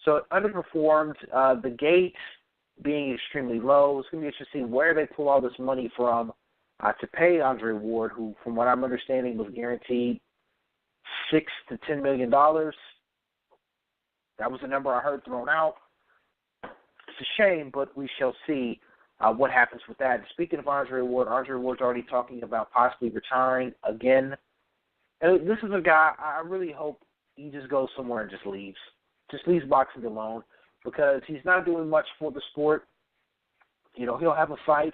So it underperformed. The gate being extremely low. It's going to be interesting where they pull all this money from to pay Andre Ward, who, from what I'm understanding, was guaranteed $6 to $10 million. That was the number I heard thrown out. It's a shame, but we shall see what happens with that. And speaking of Andre Ward's already talking about possibly retiring again. And this is a guy I really hope he just goes somewhere and just leaves. Just leaves boxing alone, because he's not doing much for the sport. He'll have a fight,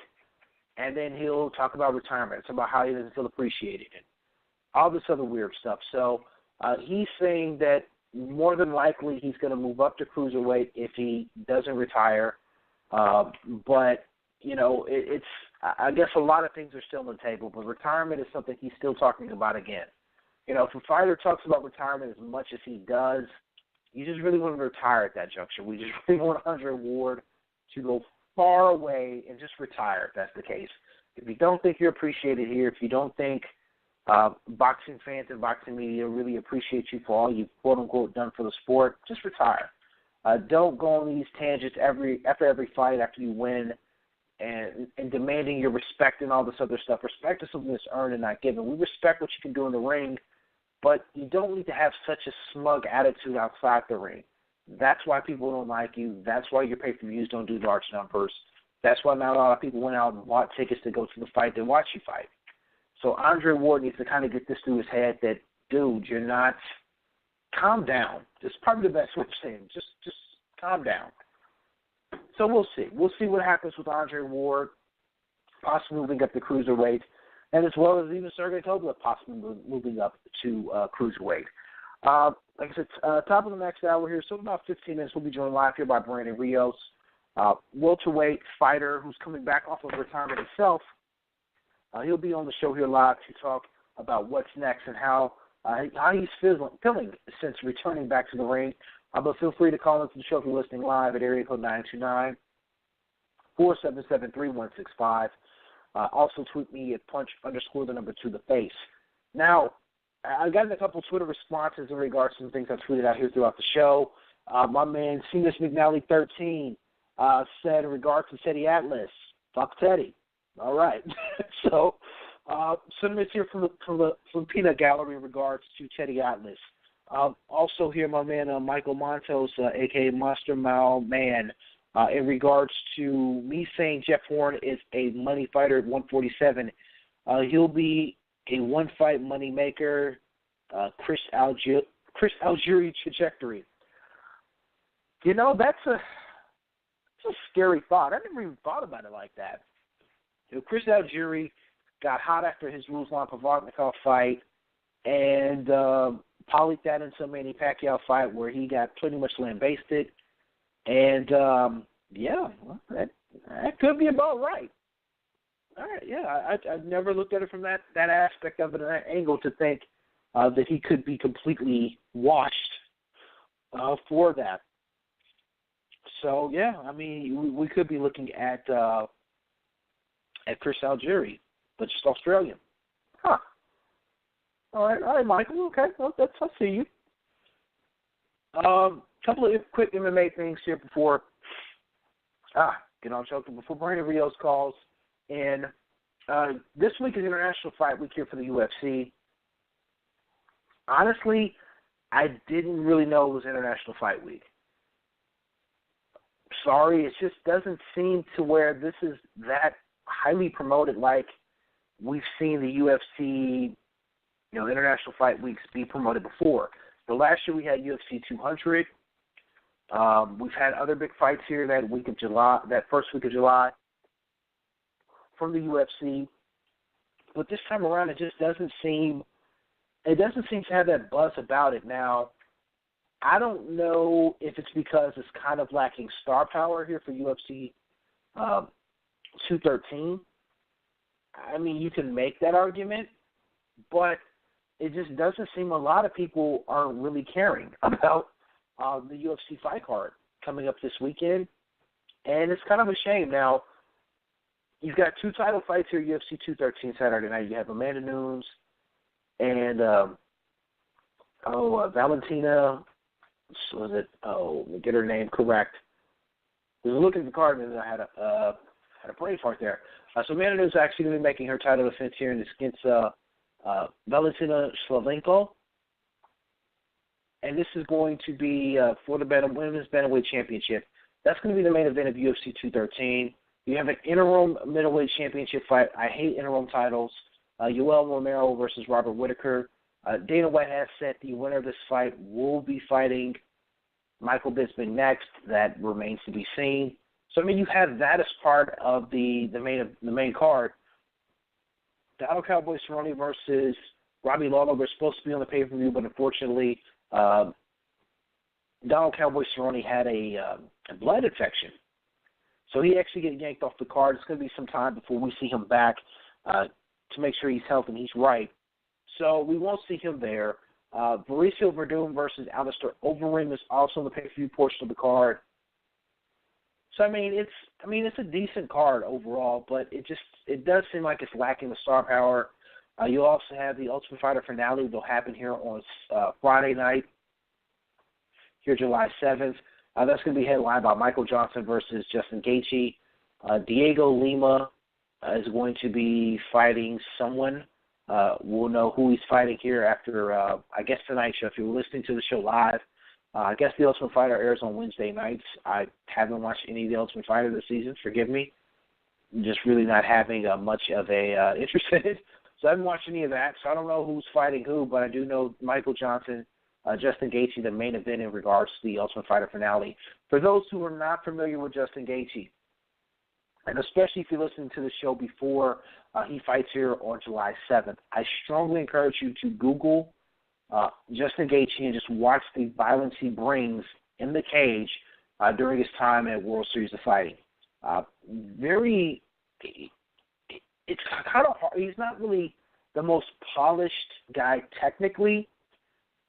and then he'll talk about retirement. It's about how he doesn't feel appreciated. all this other weird stuff. So he's saying that more than likely he's going to move up to cruiserweight if he doesn't retire. But, you know, it's I guess a lot of things are still on the table, but retirement is something he's still talking about again. You know, if a fighter talks about retirement as much as he does, you just really want to retire at that juncture. We just really want Andre Ward to go far away and just retire if that's the case. If you don't think you're appreciated here, if you don't think boxing fans and boxing media really appreciate you for all you've quote-unquote done for the sport, just retire. Don't go on these tangents after every fight after you win and demanding your respect and all this other stuff. Respect is something that's earned and not given. We respect what you can do in the ring, but you don't need to have such a smug attitude outside the ring. That's why people don't like you. That's why your pay-per-views don't do large numbers. That's why not a lot of people went out and bought tickets to go to the fight to watch you fight. So Andre Ward needs to kind of get this through his head that, dude, you're not – calm down. That's probably the best way of saying it. Just calm down. So we'll see. We'll see what happens with Andre Ward, possibly moving up to cruiserweight, and as well as even Sergey Kovalev possibly moving up to cruiserweight. Like I said, top of the next hour here, so in about 15 minutes, we'll be joined live here by Brandon Rios, welterweight fighter who's coming back off of retirement himself. He'll be on the show here live to talk about what's next and how he's feeling since returning back to the ring. But feel free to call into the show if you're listening live at area code 929-477-3165. Also tweet me at punch_2 the face. Now, I've gotten a couple Twitter responses in regards to some things I've tweeted out here throughout the show. My man, Seamus McNally 13, said in regards to Teddy Atlas, fuck Teddy. All right. So, sentiments here from Peanut Gallery in regards to Teddy Atlas. Also here, my man Michael Montos, a.k.a. Monster Mile Man, in regards to me saying Jeff Horn is a money fighter at 147. He'll be a one-fight money maker, Chris Algieri trajectory. You know, that's a scary thought. I never even thought about it like that. You know, Chris Algieri got hot after his Ruslan Provodnikov fight and polyed that into a Manny Pacquiao fight where he got pretty much lambasted. And, that could be about right. All right, yeah, I've never looked at it from that aspect of it, that angle, to think that he could be completely washed for that. So, yeah, I mean, we could be looking at Chris Algieri, but just Australian. Huh. All right, Michael. Okay, well, I see you. Couple of quick MMA things here before before Brandon Rios calls. And this week is International Fight Week here for the UFC. Honestly, I didn't really know it was International Fight Week. Sorry, it just doesn't seem to where this is that highly promoted like we've seen the UFC, International Fight Weeks be promoted before. So last year we had UFC 200. We've had other big fights here that first week of July from the UFC. But this time around it just doesn't seem to have that buzz about it. Now, I don't know if it's because it's kind of lacking star power here for UFC 213. I mean, you can make that argument, but it just doesn't seem a lot of people aren't really caring about the UFC fight card coming up this weekend, and it's kind of a shame. Now, you've got two title fights here, UFC 213 Saturday night. You have Amanda Nunes and Valentina. Was it? Oh, let me get her name correct. I was looking at the card and I had a brain fart there. So Amanda Nunes is actually going to be making her title defense here, and it's against Valentina Shevchenko. And this is going to be for the Women's Bantamweight Championship. That's going to be the main event of UFC 213. You have an interim middleweight championship fight. I hate interim titles. Yoel Romero versus Robert Whittaker. Dana White has said the winner of this fight will be fighting Michael Bisping next. That remains to be seen. So, I mean, you have that as part of the main card. Donald Cowboy Cerrone versus Robbie Lawler was supposed to be on the pay-per-view, but unfortunately, Donald Cowboy Cerrone had a blood infection. So he actually gets yanked off the card. It's going to be some time before we see him back to make sure he's healthy and he's right. So we won't see him there. Mauricio Verdun versus Alistair Overeem is also in the pay-per-view portion of the card. So it's a decent card overall, but it does seem like it's lacking the star power. You also have the Ultimate Fighter finale that'll happen here on Friday night, here July 7th. That's going to be headlined by Michael Johnson versus Justin Gaethje. Diego Lima is going to be fighting someone. We'll know who he's fighting here after, I guess, tonight's show. If you're listening to the show live, I guess the Ultimate Fighter airs on Wednesday nights. I haven't watched any of the Ultimate Fighter this season. Forgive me. I'm just really not having much of a interest in it. So I haven't watched any of that. So I don't know who's fighting who, but I do know Michael Johnson, Justin Gaethje, the main event in regards to the Ultimate Fighter finale. For those who are not familiar with Justin Gaethje, and especially if you're listening to the show before he fights here on July 7th, I strongly encourage you to Google Justin Gaethje and just watch the violence he brings in the cage during his time at World Series of Fighting. It's kind of hard. He's not really the most polished guy technically,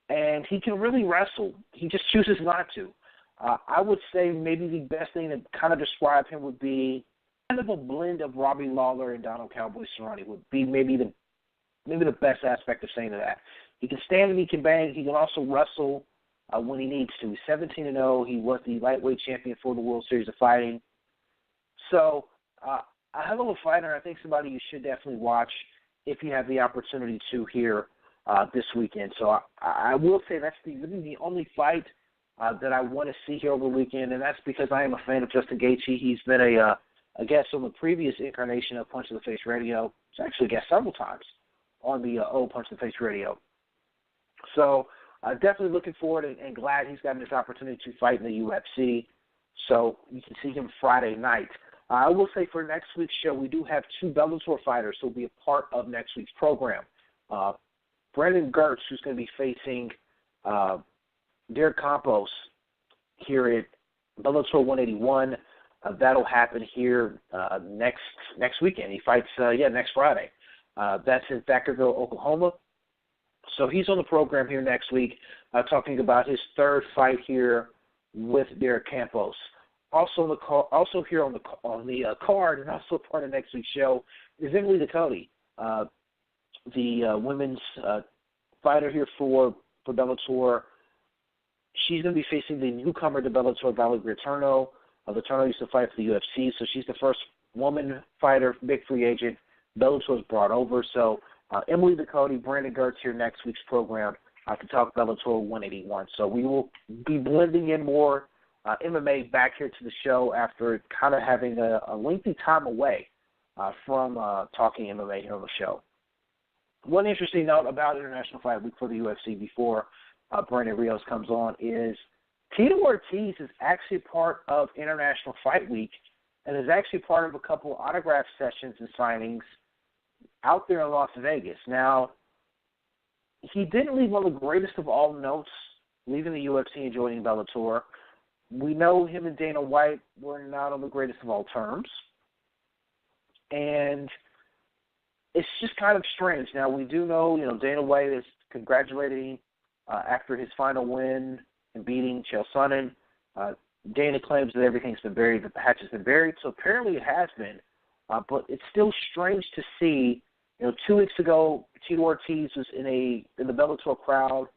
and he can really wrestle. He just chooses not to. I would say maybe the best thing to kind of describe him would be kind of a blend of Robbie Lawler and Donald Cowboy Cerrone would be maybe the best aspect of saying that. He can stand and he can bang. He can also wrestle when he needs to. He's 17-0. He was the lightweight champion for the World Series of Fighting. So a hell of a fighter. I think somebody you should definitely watch if you have the opportunity to here this weekend. So I will say that's really the only fight that I want to see here over the weekend, and that's because I am a fan of Justin Gaethje. He's been a guest on the previous incarnation of Punch to the Face Radio. He's actually a guest several times on the old Punch to the Face Radio. So definitely looking forward and glad he's gotten this opportunity to fight in the UFC. So you can see him Friday night. I will say for next week's show, we do have two Bellator fighters who will be a part of next week's program. Brandon Gertz, who's going to be facing Derek Campos here at Bellator 181. That'll happen here next weekend. He fights, next Friday. That's in Thackerville, Oklahoma. So he's on the program here next week, talking about his third fight here with Derek Campos. Also here on the card, and also part of next week's show, is Emily Ducote, the women's fighter here for Bellator. She's going to be facing the newcomer to Bellator, Valerie Griterno. Griterno used to fight for the UFC, so she's the first woman fighter, big free agent. Bellator's brought over. So Emily Ducote, Brandon Gertz here next week's program to talk Bellator 181. So we will be blending in more MMA back here to the show after kind of having a lengthy time away from talking MMA here on the show. One interesting note about International Fight Week for the UFC before Brandon Rios comes on is Tito Ortiz is actually part of International Fight Week and is actually part of a couple autograph sessions and signings out there in Las Vegas. Now, he didn't leave on the greatest of all notes, leaving the UFC and joining Bellator. We know him and Dana White were not on the greatest of all terms. And it's just kind of strange. Now, we do know, Dana White is congratulating after his final win and beating Chael Sonnen. Dana claims that everything's been buried, that the hatch has been buried. So apparently it has been. But it's still strange to see, 2 weeks ago, Tito Ortiz was in the Bellator crowd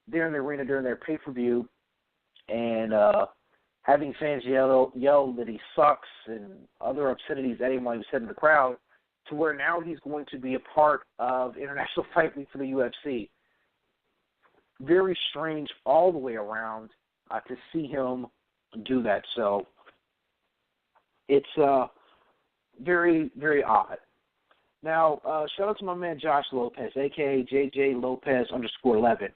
there in the arena during their pay-per-view, and having fans yell that he sucks and other obscenities at him while he was sitting in the crowd, to where now he's going to be a part of International Fight Week for the UFC. Very strange all the way around to see him do that. So it's very, very odd. Now, shout out to my man Josh Lopez, a.k.a. JJ Lopez _11.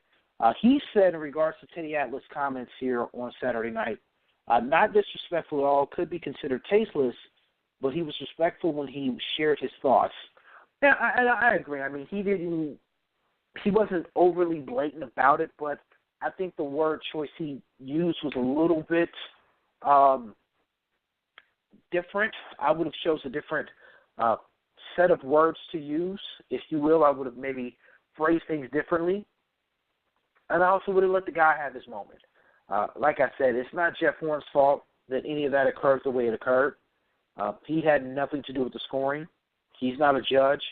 He said in regards to Teddy Atlas' comments here on Saturday night, not disrespectful at all, could be considered tasteless, but he was respectful when he shared his thoughts. Yeah, I agree. I mean, he didn't he wasn't overly blatant about it, but I think the word choice he used was a little bit different. I would have chose a different set of words to use, if you will. I would have maybe phrased things differently. And I also would have let the guy have his moment. Like I said, it's not Jeff Horn's fault that any of that occurred the way it occurred. He had nothing to do with the scoring. He's not a judge.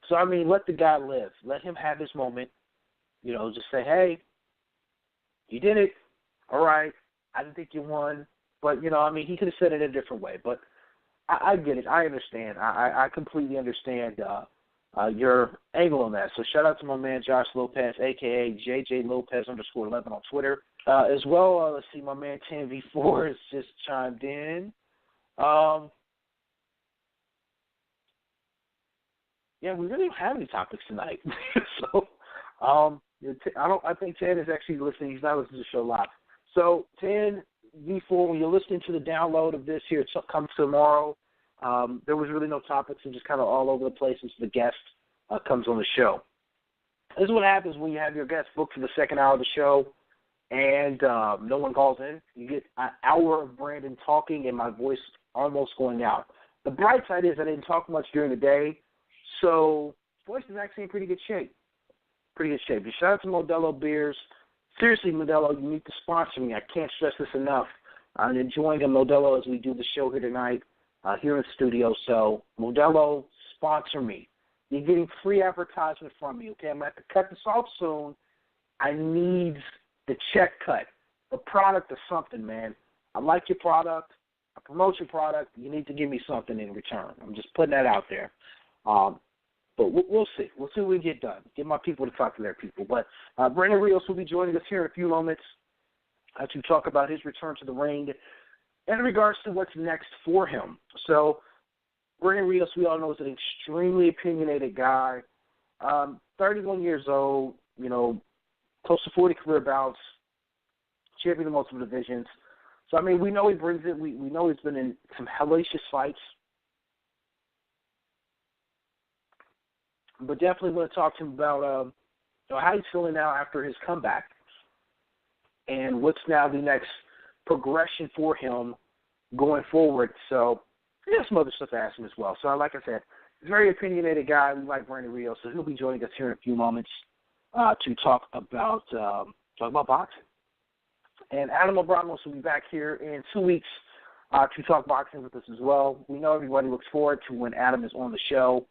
So, I mean, let the guy live. Let him have his moment. You know, just say, hey, you did it. All right. I didn't think you won. But, you know, I mean, he could have said it in a different way. But I get it. I understand. I completely understand your angle on that. So shout out to my man Josh Lopez, a.k.a. JJ Lopez_11 on Twitter. As well, let's see, my man 10v4 has just chimed in. Yeah, we really don't have any topics tonight. So I think 10 is actually listening. He's not listening to the show live. So 10v4, when you're listening to the download of this here, it comes tomorrow. There was really no topics and just kind of all over the place as the guest comes on the show. This is what happens when you have your guest booked for the second hour of the show and no one calls in. You get an hour of Brandon talking and my voice almost going out. The bright side is I didn't talk much during the day, so voice is actually in pretty good shape. Shout out to Modelo Beers. Seriously, Modelo, you need to sponsor me. I can't stress this enough. I'm enjoying a Modelo as we do the show here tonight, here in the studio. So, Modelo, sponsor me. You're getting free advertisement from me, okay? I'm going to have to cut this off soon. I need the check cut, the product or something, man. I like your product. I promote your product. You need to give me something in return. I'm just putting that out there. But we'll see. We'll see what we get done. Get my people to talk to their people. But Brandon Rios will be joining us here in a few moments to talk about his return to the ring in regards to what's next for him. So Brandon Rios, we all know, is an extremely opinionated guy. 31 years old, you know, close to 40 career bouts, champion of multiple divisions. So, I mean, we know he brings it. We know he's been in some hellacious fights. But definitely want to talk to him about how he's feeling now after his comeback and what's now the next progression for him going forward. So there's some other stuff to ask him as well. So like I said, he's a very opinionated guy. We like Brandon Rios, so he'll be joining us here in a few moments to talk about boxing. And Adam Abramos will be back here in 2 weeks to talk boxing with us as well. We know everybody looks forward to when Adam is on the show.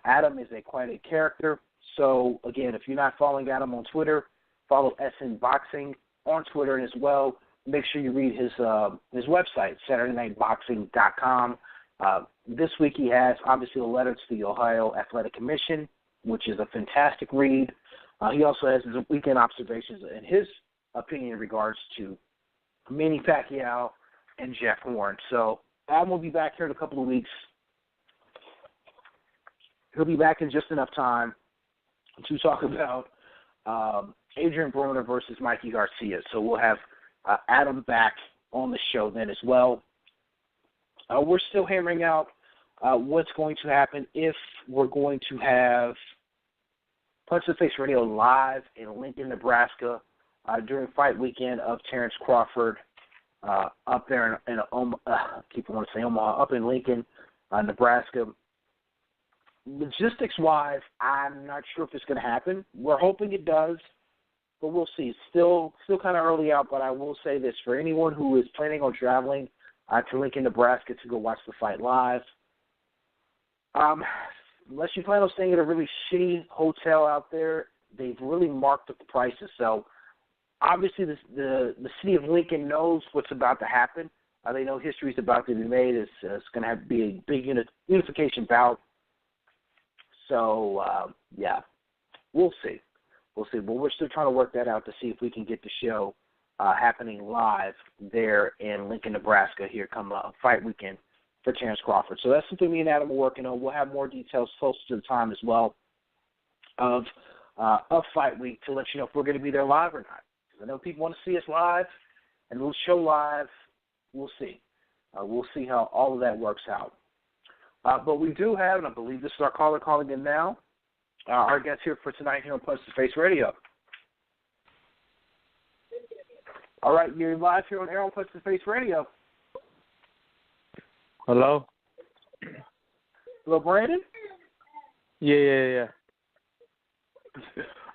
Adam is quite a character. So, again, if you're not following Adam on Twitter, follow SN Boxing on Twitter as well. Make sure you read his website, SaturdayNightBoxing.com. This week he has, obviously, a letter to the Ohio Athletic Commission, which is a fantastic read. He also has his weekend observations and his opinion in regards to Manny Pacquiao and Jeff Horn. So Adam will be back here in a couple of weeks. He'll be back in just enough time to talk about Adrian Broner versus Mikey Garcia. So we'll have Adam back on the show then as well. We're still hammering out what's going to happen if we're going to have Punch the Face Radio live in Lincoln, Nebraska during fight weekend of Terrence Crawford up there in Omaha, up in Lincoln, Nebraska. Logistics-wise, I'm not sure if it's going to happen. We're hoping it does, but we'll see. Still kind of early out, but I will say this. For anyone who is planning on traveling to Lincoln, Nebraska to go watch the fight live, unless you plan on staying at a really shitty hotel out there, they've really marked up the prices. So, obviously, the city of Lincoln knows what's about to happen. They know history is about to be made. It's going to have to be a big unification bout. So, we'll see. But we're still trying to work that out to see if we can get the show happening live there in Lincoln, Nebraska here come fight weekend for Terrence Crawford. So that's something me and Adam are working on. We'll have more details closer to the time as well of fight week to let you know if we're going to be there live or not. I know people want to see us live, and we'll show live. We'll see. We'll see how all of that works out. But we do have, and I believe this is our caller calling in now, our guest here for tonight here on Punch to Face Radio. All right, you're live here on Air on Punch to Face Radio. Hello? Hello, Brandon? Yeah.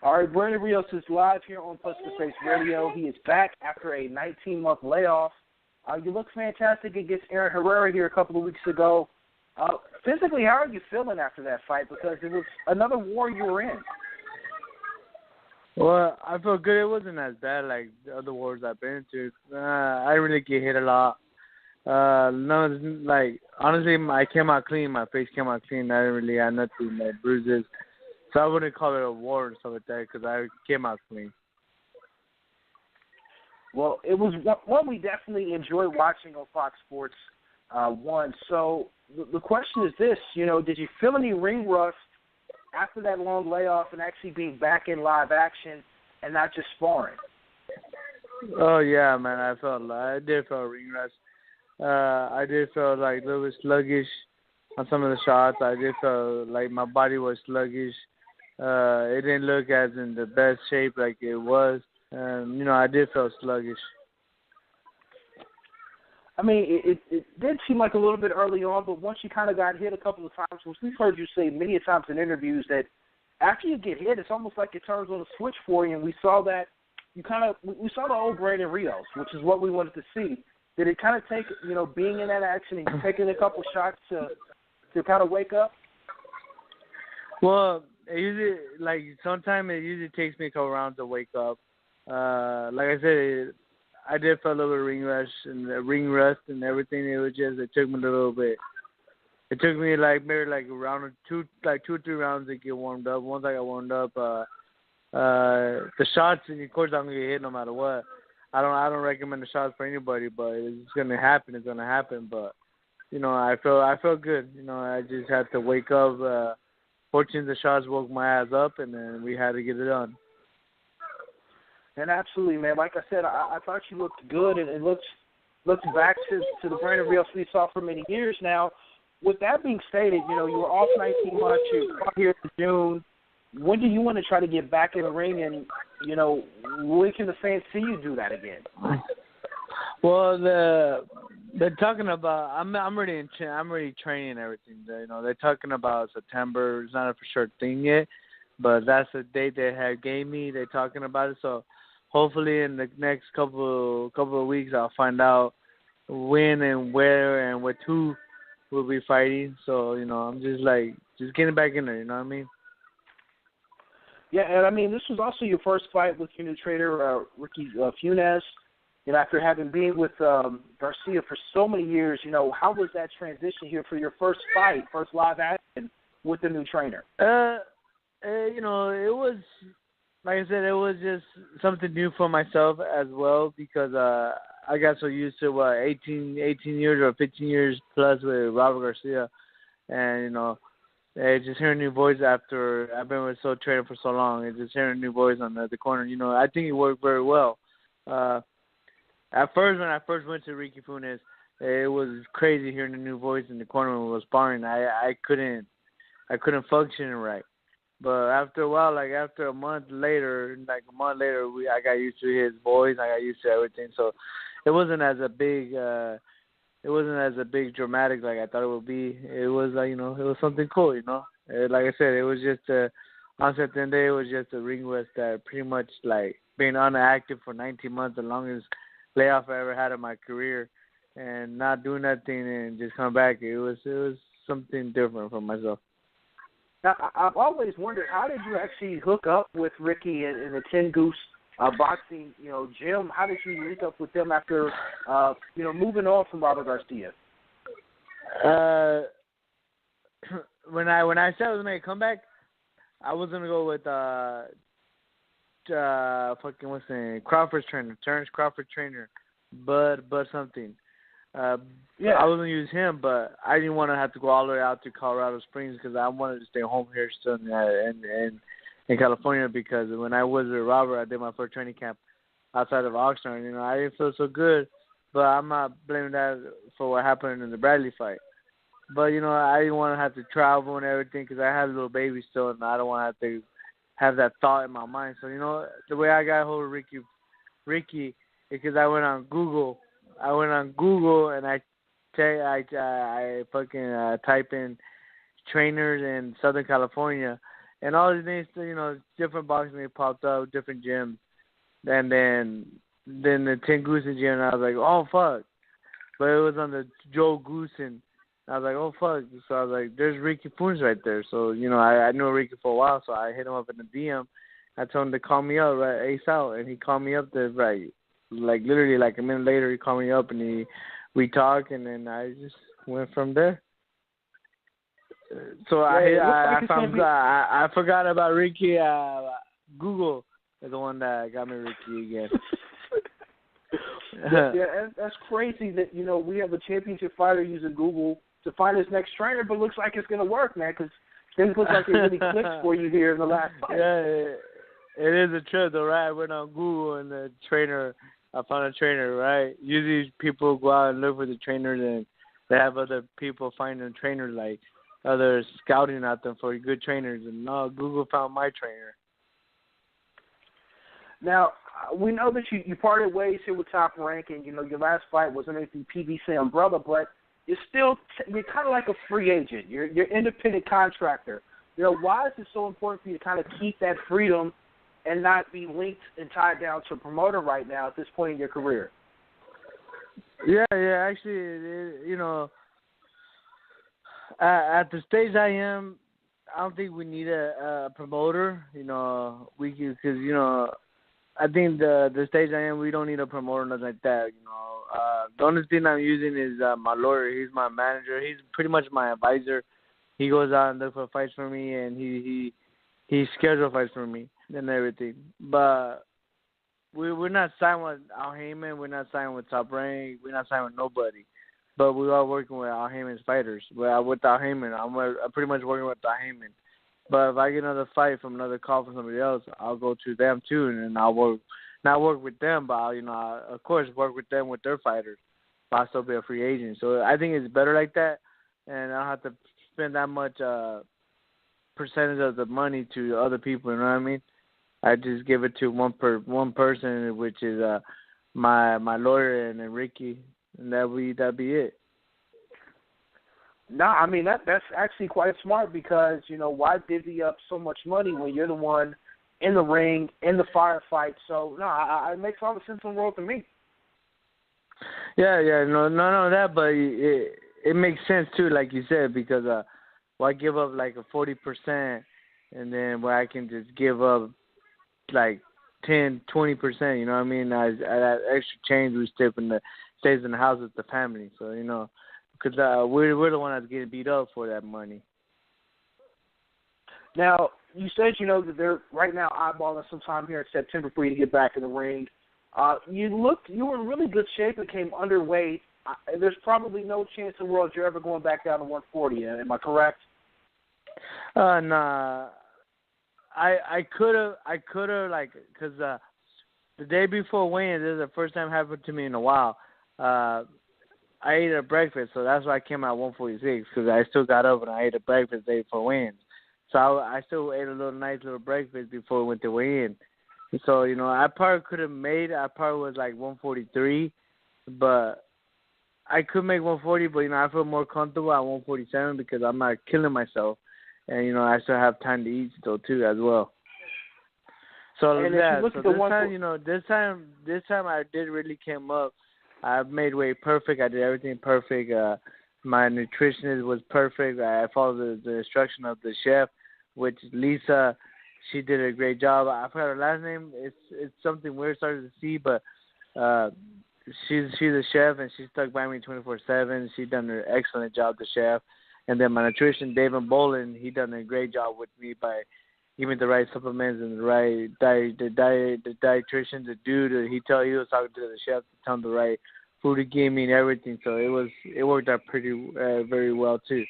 All right, Brandon Rios is live here on Punch to Face Radio. He is back after a 19-month layoff. You look fantastic against Aaron Herrera here a couple of weeks ago. Physically, how are you feeling after that fight? Because it was another war you were in. Well, I feel good. It wasn't as bad like the other wars I've been to. I really get hit a lot. Honestly, I came out clean. My face came out clean. I didn't really have nothing, like bruises. So I wouldn't call it a war and stuff like that because I came out clean. Well, it was one we definitely enjoyed watching on Fox Sports 1. So the question is this, did you feel any ring rust after that long layoff and actually being back in live action and not just sparring? Oh, yeah, man. I did feel ring rust. I did feel like a little bit sluggish on some of the shots. I did feel like my body was sluggish. It didn't look as in the best shape like it was. I did feel sluggish. I mean, it did seem like a little bit early on, but once you kind of got hit a couple of times, which we've heard you say many times in interviews, that after you get hit, it's almost like it turns on a switch for you, and we saw that we saw the old Brandon Rios, which is what we wanted to see. Did it kind of take, being in that action and taking a couple shots to kind of wake up? Well, sometimes it usually takes me a couple rounds to wake up. Like I said, I did feel a little bit of ring rust and everything. It took me a little bit. It took me maybe a round or two, 2 or 3 rounds to get warmed up. Once I got warmed up, the shots, of course, I'm gonna get hit no matter what. I don't recommend the shots for anybody, but it's gonna happen. It's gonna happen. But I felt good. I just had to wake up. Fortunately, the shots woke my ass up, and then we had to get it done. And absolutely, man. Like I said, I thought you looked good, and it looks back to the Brandon Rios we saw for many years now. With that being stated, you were off 19 months. You're here in June. When do you want to try to get back in the ring, and when can the fans see you do that again? Well, they're talking about. I'm already training and everything. They're talking about September. It's not a for sure thing yet, but that's the date they gave me. They're talking about it. So hopefully in the next couple of weeks, I'll find out when and where and with who we'll be fighting. So I'm just getting back in there. You know what I mean? Yeah, and I mean, this was also your first fight with your new trainer, Ricky Funes. After having been with Garcia for so many years, how was that transition here for your first fight, first live action with the new trainer? It was, like I said, it was just something new for myself as well because I got so used to 18 years or 15 years plus with Robert Garcia, and just hearing new voice after I've been with Soul Trader for so long, and just hearing new voice on the corner, I think it worked very well. At first, when I first went to Ricky Funes, it was crazy hearing the new voice in the corner when we was sparring. I couldn't function right. But after a while, after a month later, I got used to his voice. I got used to everything. So it wasn't as a big dramatic like I thought it would be. It was it was something cool. Like I said, it was just honestly at the end of the day, it was just a ring rust that pretty much being inactive for 19 months, the longest layoff I ever had in my career, and not doing nothing and just come back. It was something different for myself. Now, I've always wondered, how did you actually hook up with Ricky in the Ten Goose Boxing, gym? How did you link up with them after, moving on from Robert Garcia? When I said I was going to come back, I was going to go with what's his name? Crawford's trainer, Terrence Crawford's trainer, Bud something. Yeah. I was going to use him, but I didn't want to have to go all the way out to Colorado Springs because I wanted to stay home here still in California because when I was with Robert, I did my first training camp outside of Oxnard. I didn't feel so good, but I'm not blaming that for what happened in the Bradley fight. But, I didn't want to have to travel and everything because I had a little baby still, and I don't want to have to have that thought in my mind. So, the way I got a hold of Ricky is because I went on Google. And I fucking type in trainers in Southern California. And all these things, different boxing they popped up, different gyms. And then the Ten Goose gym, and I was like, oh, fuck. But it was on the Joe Goosen. I was like, oh, fuck. So I was like, there's Ricky Funes right there. So, I knew Ricky for a while, so I hit him up in the DM. I told him to call me up, right, ace out. And he called me up there, right, like literally like a minute later, he called me up, and we talked, and then I just went from there. So I forgot about Ricky. Google is the one that got me Ricky again. Yeah, that's crazy that, we have a championship fighter using Google to find his next trainer, but looks like it's going to work, man, because things look like it really clicked for you here in the last fight. Yeah, it is a trip, though, right? I went on Google, and I found a trainer, right? Usually people go out and look for the trainers, and they have other people finding trainers, like others scouting out them for good trainers, and no, Google found my trainer. Now, we know that you parted ways here with Top Rank, and, your last fight was underneath the PBC umbrella, but you're kind of like a free agent. You're independent contractor. Why is it so important for you to kind of keep that freedom and not be linked and tied down to a promoter right now at this point in your career? Yeah, actually, at the stage I am, I don't think we need a promoter. Because I think the stage I am, we don't need a promoter, nothing like that. The only thing I'm using is my lawyer. He's my manager. He's pretty much my advisor. He goes out and looks for fights for me, and he schedules fights for me and everything. But we're not signed with Al Heyman. We're not signed with Top Rank. We're not signed with nobody. But we are working with Al Heyman's fighters. With Al Heyman, I'm pretty much working with Al Heyman. But if I get another fight from another call from somebody else, I'll go to them too, and then I'll not work with them, but I'll, of course, work with them with their fighters. But I'll still be a free agent. So I think it's better like that, and I don't have to spend that much percentage of the money to other people. You know what I mean? I just give it to one person, which is my lawyer and then Ricky, and that'd be it. No, I mean, that's actually quite smart because, why divvy up so much money when you're the one in the ring, in the firefight? So, no, it makes all the sense in the world to me. Yeah, no, that, but it makes sense, too, like you said, because why give up like a 40% and then where I can just give up like 10, 20%, you know what I mean? That extra change we stays in the house with the family, so, because we're the one that's getting beat up for that money. Now, you said, that they're right now eyeballing some time here in September for you to get back in the ring. You were in really good shape and came underweight. There's probably no chance in the world you're ever going back down to 140. Am I correct? Nah. I could have, like, because the day before weigh-in, this is the first time it happened to me in a while. I ate a breakfast, so that's why I came out 146, because I still got up and I ate a breakfast day before weigh-in. So I still ate a nice little breakfast before we went to weigh-in. So, I probably could have I probably was like 143, but I could make 140, but, I feel more comfortable at 147 because I'm not killing myself. And, I still have time to eat still, too, as well. So, and yeah, so this time I did really came up. I made weight perfect. I did everything perfect. My nutritionist was perfect. I followed the instruction of the chef, which Lisa, she did a great job. I forgot her last name. It's something we're starting to see, but she's a chef, and she stuck by me 24/7. She done an excellent job, the chef. And then my nutrition, David Bolin, he done a great job with me by giving me the right supplements and the right the dietitian, the dude. He was talking to the chef to tell him the right food he gave me and everything. So it worked out pretty very well too.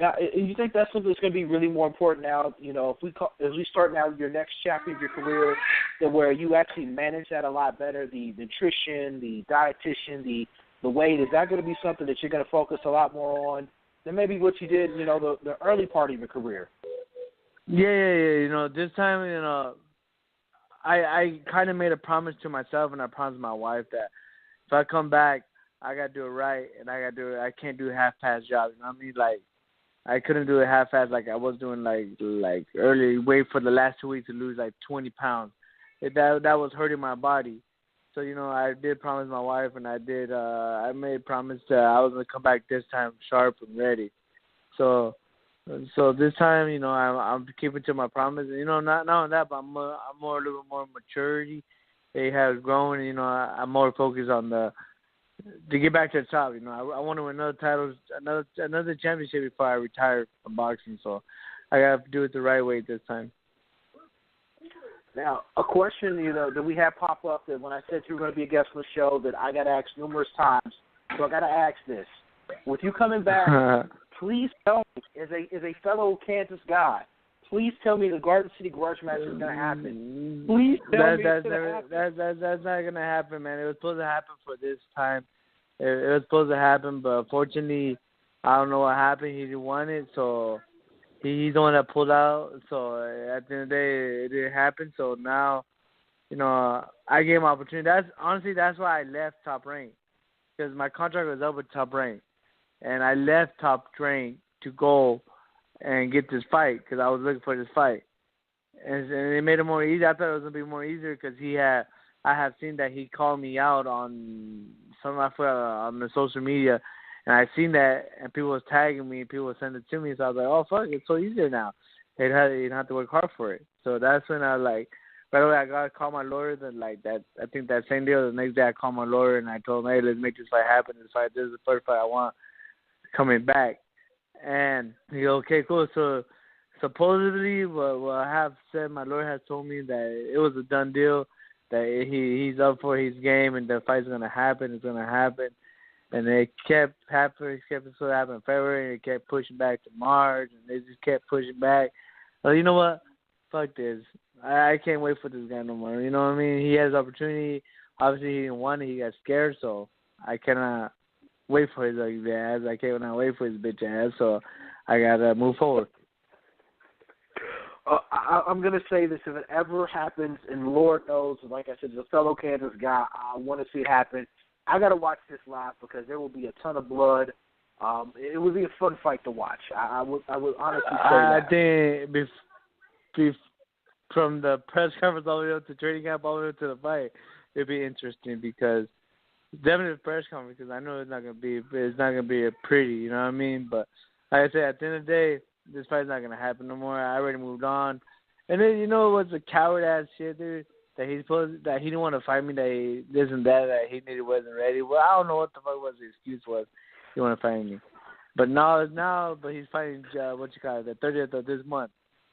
Now, you think that's something that's going to be really more important now? As we start now your next chapter of your career, that where you actually manage that a lot better, the nutrition, the dietitian, the the weight, is that going to be something that you're going to focus a lot more on than maybe what you did, the early part of your career? Yeah. This time, I kind of made a promise to myself, and I promised my wife that if I come back, I got to do it right, and I can't do half-pass jobs. You know what I mean? Like, I couldn't do it half-ass like I was doing like early, wait for the last 2 weeks to lose like 20 pounds. That was hurting my body. So, I did promise my wife, and I made a promise that I was going to come back this time sharp and ready. So this time, I'm keeping to my promise. Not only that, but I'm more a little more maturity. They have grown, and, I'm more focused on to get back to the top. I want to win another title, another championship before I retire from boxing. So I got to do it the right way this time. Now, a question, that we had pop up that when I said you were going to be a guest on the show that I got asked numerous times. So I got to ask this. With you coming back, please tell me, as a fellow Kansas guy, please tell me the Garden City Grudge match is going to happen. Please tell me it's going to happen. That's not going to happen, man. It was supposed to happen for this time. It was supposed to happen, but unfortunately, I don't know what happened. He didn't want it, so he's the one that pulled out. So at the end of the day, it didn't happen. So now, I gave him an opportunity. That's why I left Top Rank, because my contract was up with Top Rank. And I left Top Rank to go and get this fight because I was looking for this fight. And it made it more easy. I thought it was going to be more easier because I have seen that he called me out on on the social media. And I seen that, and people was tagging me, and people was sending it to me. So I was like, oh, fuck, it's so easier now. You don't have to work hard for it. So that's when I right away, I got to call my lawyer. I think that same day or the next day, I called my lawyer, and I told him, hey, let's make this fight happen. This is the first fight I want coming back. And he goes, okay, cool. So supposedly what I have said, my lawyer has told me that it was a done deal, that he's up for his game, and the fight's going to happen. It's going to happen. And it kept happening. It kept happening in February, and it kept pushing back to March, and they just kept pushing back. So you know what? Fuck this. I can't wait for this guy no more. You know what I mean? He has opportunity. Obviously, he didn't want it. He got scared, so I cannot wait for his ugly ass. I cannot wait for his bitch ass, so I got to move forward. I'm going to say this. If it ever happens, and Lord knows, like I said, as a fellow Kansas guy, I want to see it happen. I got to watch this live because there will be a ton of blood. It would be a fun fight to watch. I would honestly say that. I think from the press conference all the way up to training camp, all the way up to the fight, it'd be interesting because definitely the press conference, because I know it's not gonna be a pretty, you know what I mean? But like I said, at the end of the day, this fight's not gonna happen no more. I already moved on. And then it was a coward ass shit, dude. That he didn't want to fight me, that this and that he knew he wasn't ready. Well, I don't know what the fuck was the excuse was. He want to fight me, but but he's fighting the 30th of this month.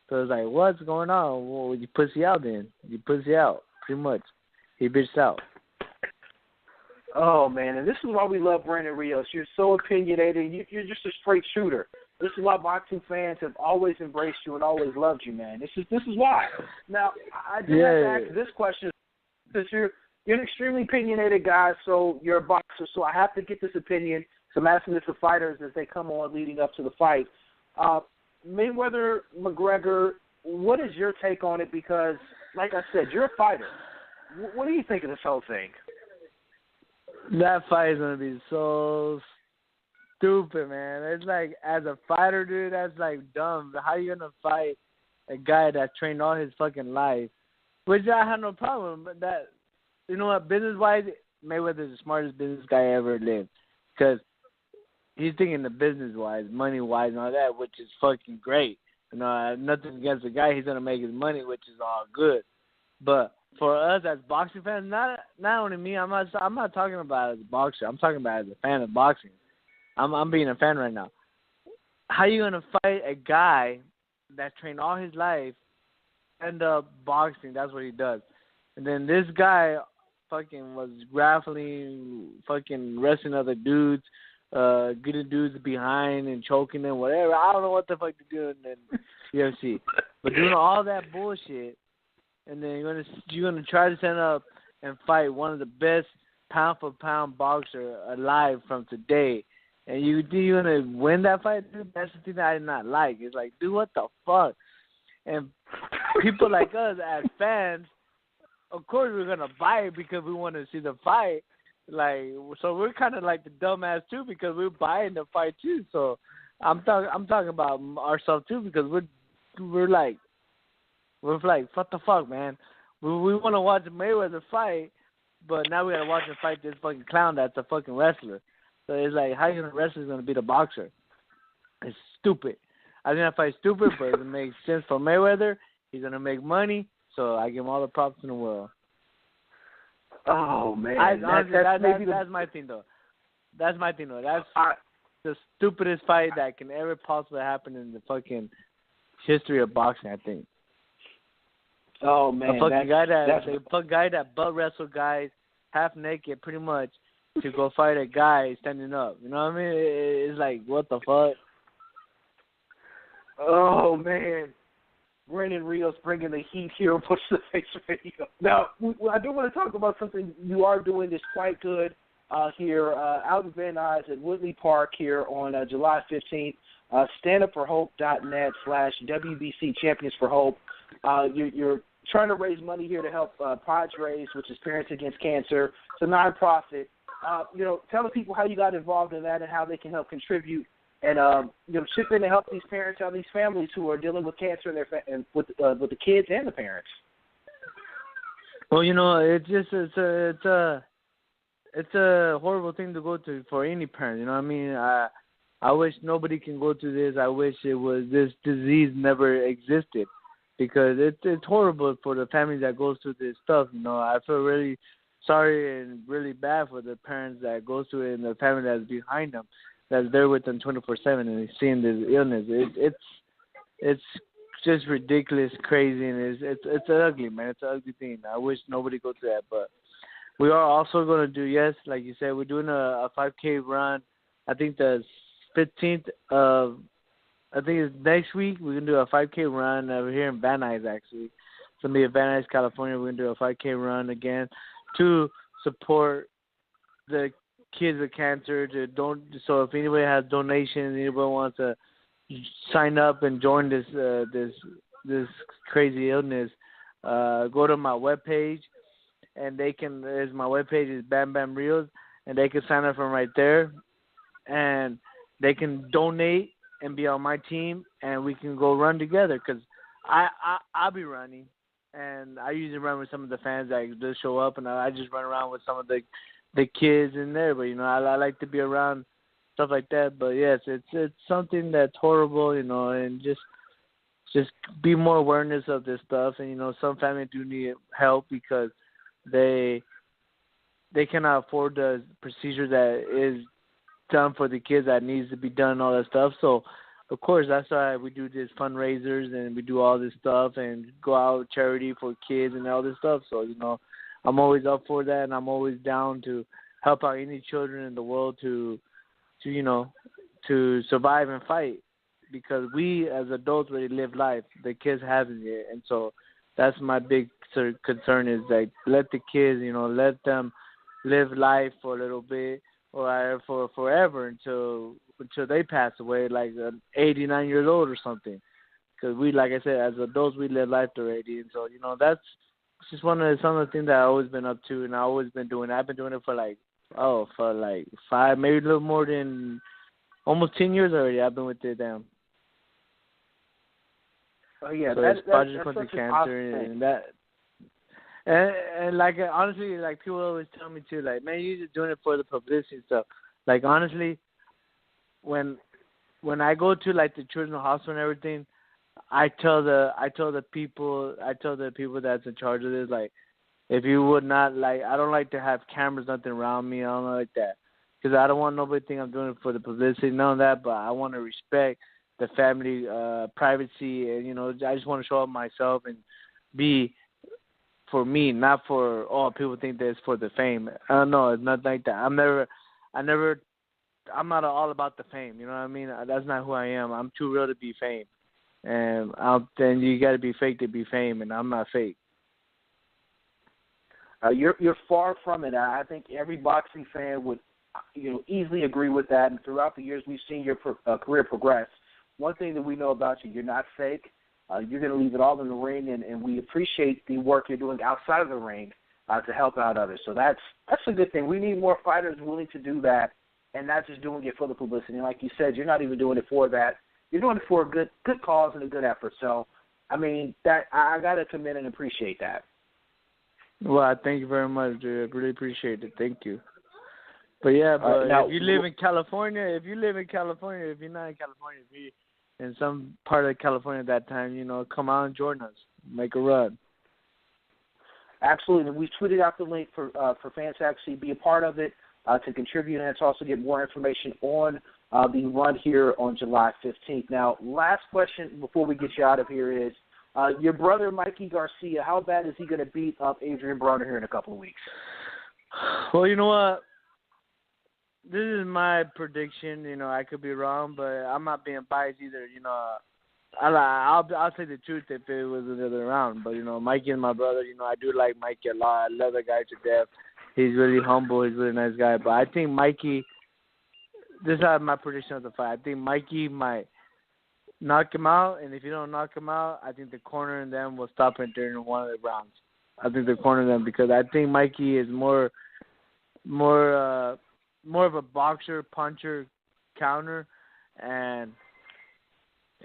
So it's like, what's going on? Well, you pussy out then. You pussy out, pretty much. He bitched out. Oh man, and this is why we love Brandon Rios. You're so opinionated. You're just a straight shooter. This is why boxing fans have always embraced you and always loved you, man. This is why. Now, I do have to ask this question because you're an extremely opinionated guy, so you're a boxer, so I have to get this opinion. So I'm asking this to fighters as they come on leading up to the fight. Mayweather, McGregor, what is your take on it? Because, like I said, you're a fighter. What do you think of this whole thing? That fight is going to be so stupid, man. It's like, as a fighter, dude, that's like dumb. How you going to fight a guy that trained all his fucking life? Which I have no problem, but that, you know what, business-wise, Mayweather's the smartest business guy ever lived. Because he's thinking the business-wise, money-wise and all that, which is fucking great. Nothing against the guy. He's going to make his money, which is all good. But for us as boxing fans, not only me, I'm not talking about as a boxer. I'm talking about as a fan of boxing. I'm being a fan right now. How you gonna fight a guy that trained all his life, end up boxing? That's what he does. And then this guy fucking was grappling, fucking wrestling other dudes, getting dudes behind and choking them, whatever. I don't know what the fuck they're doing in UFC, but doing all that bullshit. And then you're gonna try to stand up and fight one of the best pound for pound boxer alive from today, and you gonna win that fight, dude? That's the thing that I did not like. It's like, dude, what the fuck? And people like us as fans, of course we're gonna buy it because we want to see the fight. Like, so we're kind of like the dumbass too because we're buying the fight too. So I'm talking about ourselves too because we're like, what the fuck, man? We want to watch Mayweather fight, but now we gotta watch him fight this fucking clown that's a fucking wrestler. So it's like, how you gonna wrestler is gonna beat a boxer? It's stupid. I think that fight's stupid, but it makes sense for Mayweather. He's gonna make money, so I give him all the props in the world. Oh man, that's my thing though. That's my thing though. That's the stupidest fight that can ever possibly happen in the fucking history of boxing, I think. Oh man, the fucking guy that butt wrestled guys half naked, pretty much, to go fight a guy standing up. You know what I mean? It's like, what the fuck? Oh man, Brandon Rios bringing the heat here on Push the Face Radio. Now, I do want to talk about something you are doing that's quite good here out in Van Nuys at Woodley Park here on July 15th. StandUpForHope.net/WBC Champions for Hope. You're trying to raise money here to help Padres, which is Parents Against Cancer. It's a nonprofit. Tell the people how you got involved in that and how they can help contribute and chip in to help these parents out, these families who are dealing with cancer and with the kids and the parents. Well, it's a horrible thing to go through for any parent. You know what I mean? I wish nobody can go through this. I wish this disease never existed because it's horrible for the families that goes through this stuff. I feel really sorry and really bad for the parents that go through it and the family that's behind them, that's there with them 24/7 and seeing this illness. It's just ridiculous, crazy, and it's ugly, man. It's an ugly thing. I wish nobody go through that, but we are also going to do, yes, like you said, we're doing a 5K run. I think the 15th of, I think it's next week. We're going to do a 5K run over here in Van Nuys, actually. It's going to be in Van Nuys, California. We're going to do a 5K run again to support the kids with cancer. So if anybody has donations, anybody wants to sign up and join this crazy illness, go to my webpage, and they can. My webpage is Bam Bam Rios, and they can sign up from right there, and they can donate and be on my team, and we can go run together. Cause I'll be running, and I usually run with some of the fans that just show up, and I just run around with some of the kids in there. But I like to be around stuff like that. But yes, it's something that's horrible, and just be more awareness of this stuff. And some families do need help because they cannot afford the procedure that is done for the kids that needs to be done and all that stuff. So of course that's why we do these fundraisers and we do all this stuff and go out charity for kids and all this stuff. So I'm always up for that, and I'm always down to help out any children in the world to survive and fight, because we as adults already live life. The kids haven't yet, and so that's my big concern is like let the kids, let them live life for a little bit or for forever until they pass away, like 89 years old or something. Because we, like I said, as adults, we live life to 80, and so that's just some of the things that I've always been up to, and I've always been doing. I've been doing it for like 5, maybe a little more than almost 10 years already. I've been with it down. Oh yeah, so that's Project such Cancer awesome and that. And like honestly, like people always tell me too, like, man, you're just doing it for the publicity and stuff. Like honestly, when I go to like the children's hospital and everything, I tell the people that's in charge of this, like, if you would not, like, I don't like to have cameras, nothing around me. I don't like that, because I don't want nobody to think I'm doing it for the publicity, none of that. But I want to respect the family privacy, and I just want to show up myself and be for me, not for people think that it's for the fame. No, it's not like that. I'm not all about the fame. You know what I mean? That's not who I am. I'm too real to be fame. And then you got to be fake to be fame, and I'm not fake. You're far from it. I think every boxing fan would, easily agree with that. And throughout the years, we've seen your career progress. One thing that we know about you, you're not fake. You're going to leave it all in the ring, and we appreciate the work you're doing outside of the ring to help out others. So that's a good thing. We need more fighters willing to do that and not just doing it for the publicity. And like you said, you're not even doing it for that. You're doing it for a good cause and a good effort. So, I mean, that I got to commend and appreciate that. Well, thank you very much, dude. I really appreciate it. Thank you. But yeah, if you live in California, if you're not in California, if you're in some part of California at that time, come out and join us. Make a run. Absolutely. We tweeted out the link for fans to actually be a part of it, to contribute, and to also get more information on the run here on July 15th. Now, last question before we get you out of here is, your brother, Mikey Garcia, how bad is he going to beat up Adrian Broner here in a couple of weeks? Well, you know what? This is my prediction. I could be wrong, but I'm not being biased either. I'll say the truth if it was another round. But, Mikey is my brother. I do like Mikey a lot. I love the guy to death. He's really humble. He's a really nice guy. But I think Mikey, this is my prediction of the fight. I think Mikey might knock him out, and if you don't knock him out, I think the corner and them will stop him during one of the rounds. I think the corner them because I think Mikey is more of a boxer, puncher, counter, and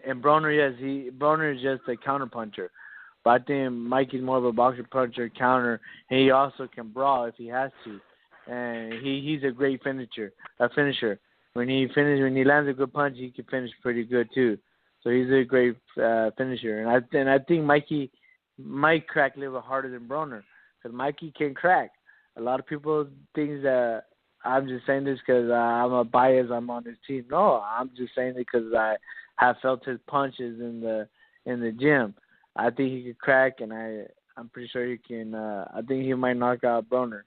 Broner, yes, Broner is just a counter puncher. But I think Mikey's more of a boxer, puncher, counter, and he also can brawl if he has to. And he's a great finisher. When he lands a good punch, he can finish pretty good too. So he's a great finisher. And I think Mikey might crack a little harder than Broner because Mikey can crack. A lot of people think that I'm just saying this because I'm a bias. I'm on his team. No, I'm just saying it because I have felt his punches in the gym. I think he could crack, and I'm pretty sure he can. I think he might knock out Broner.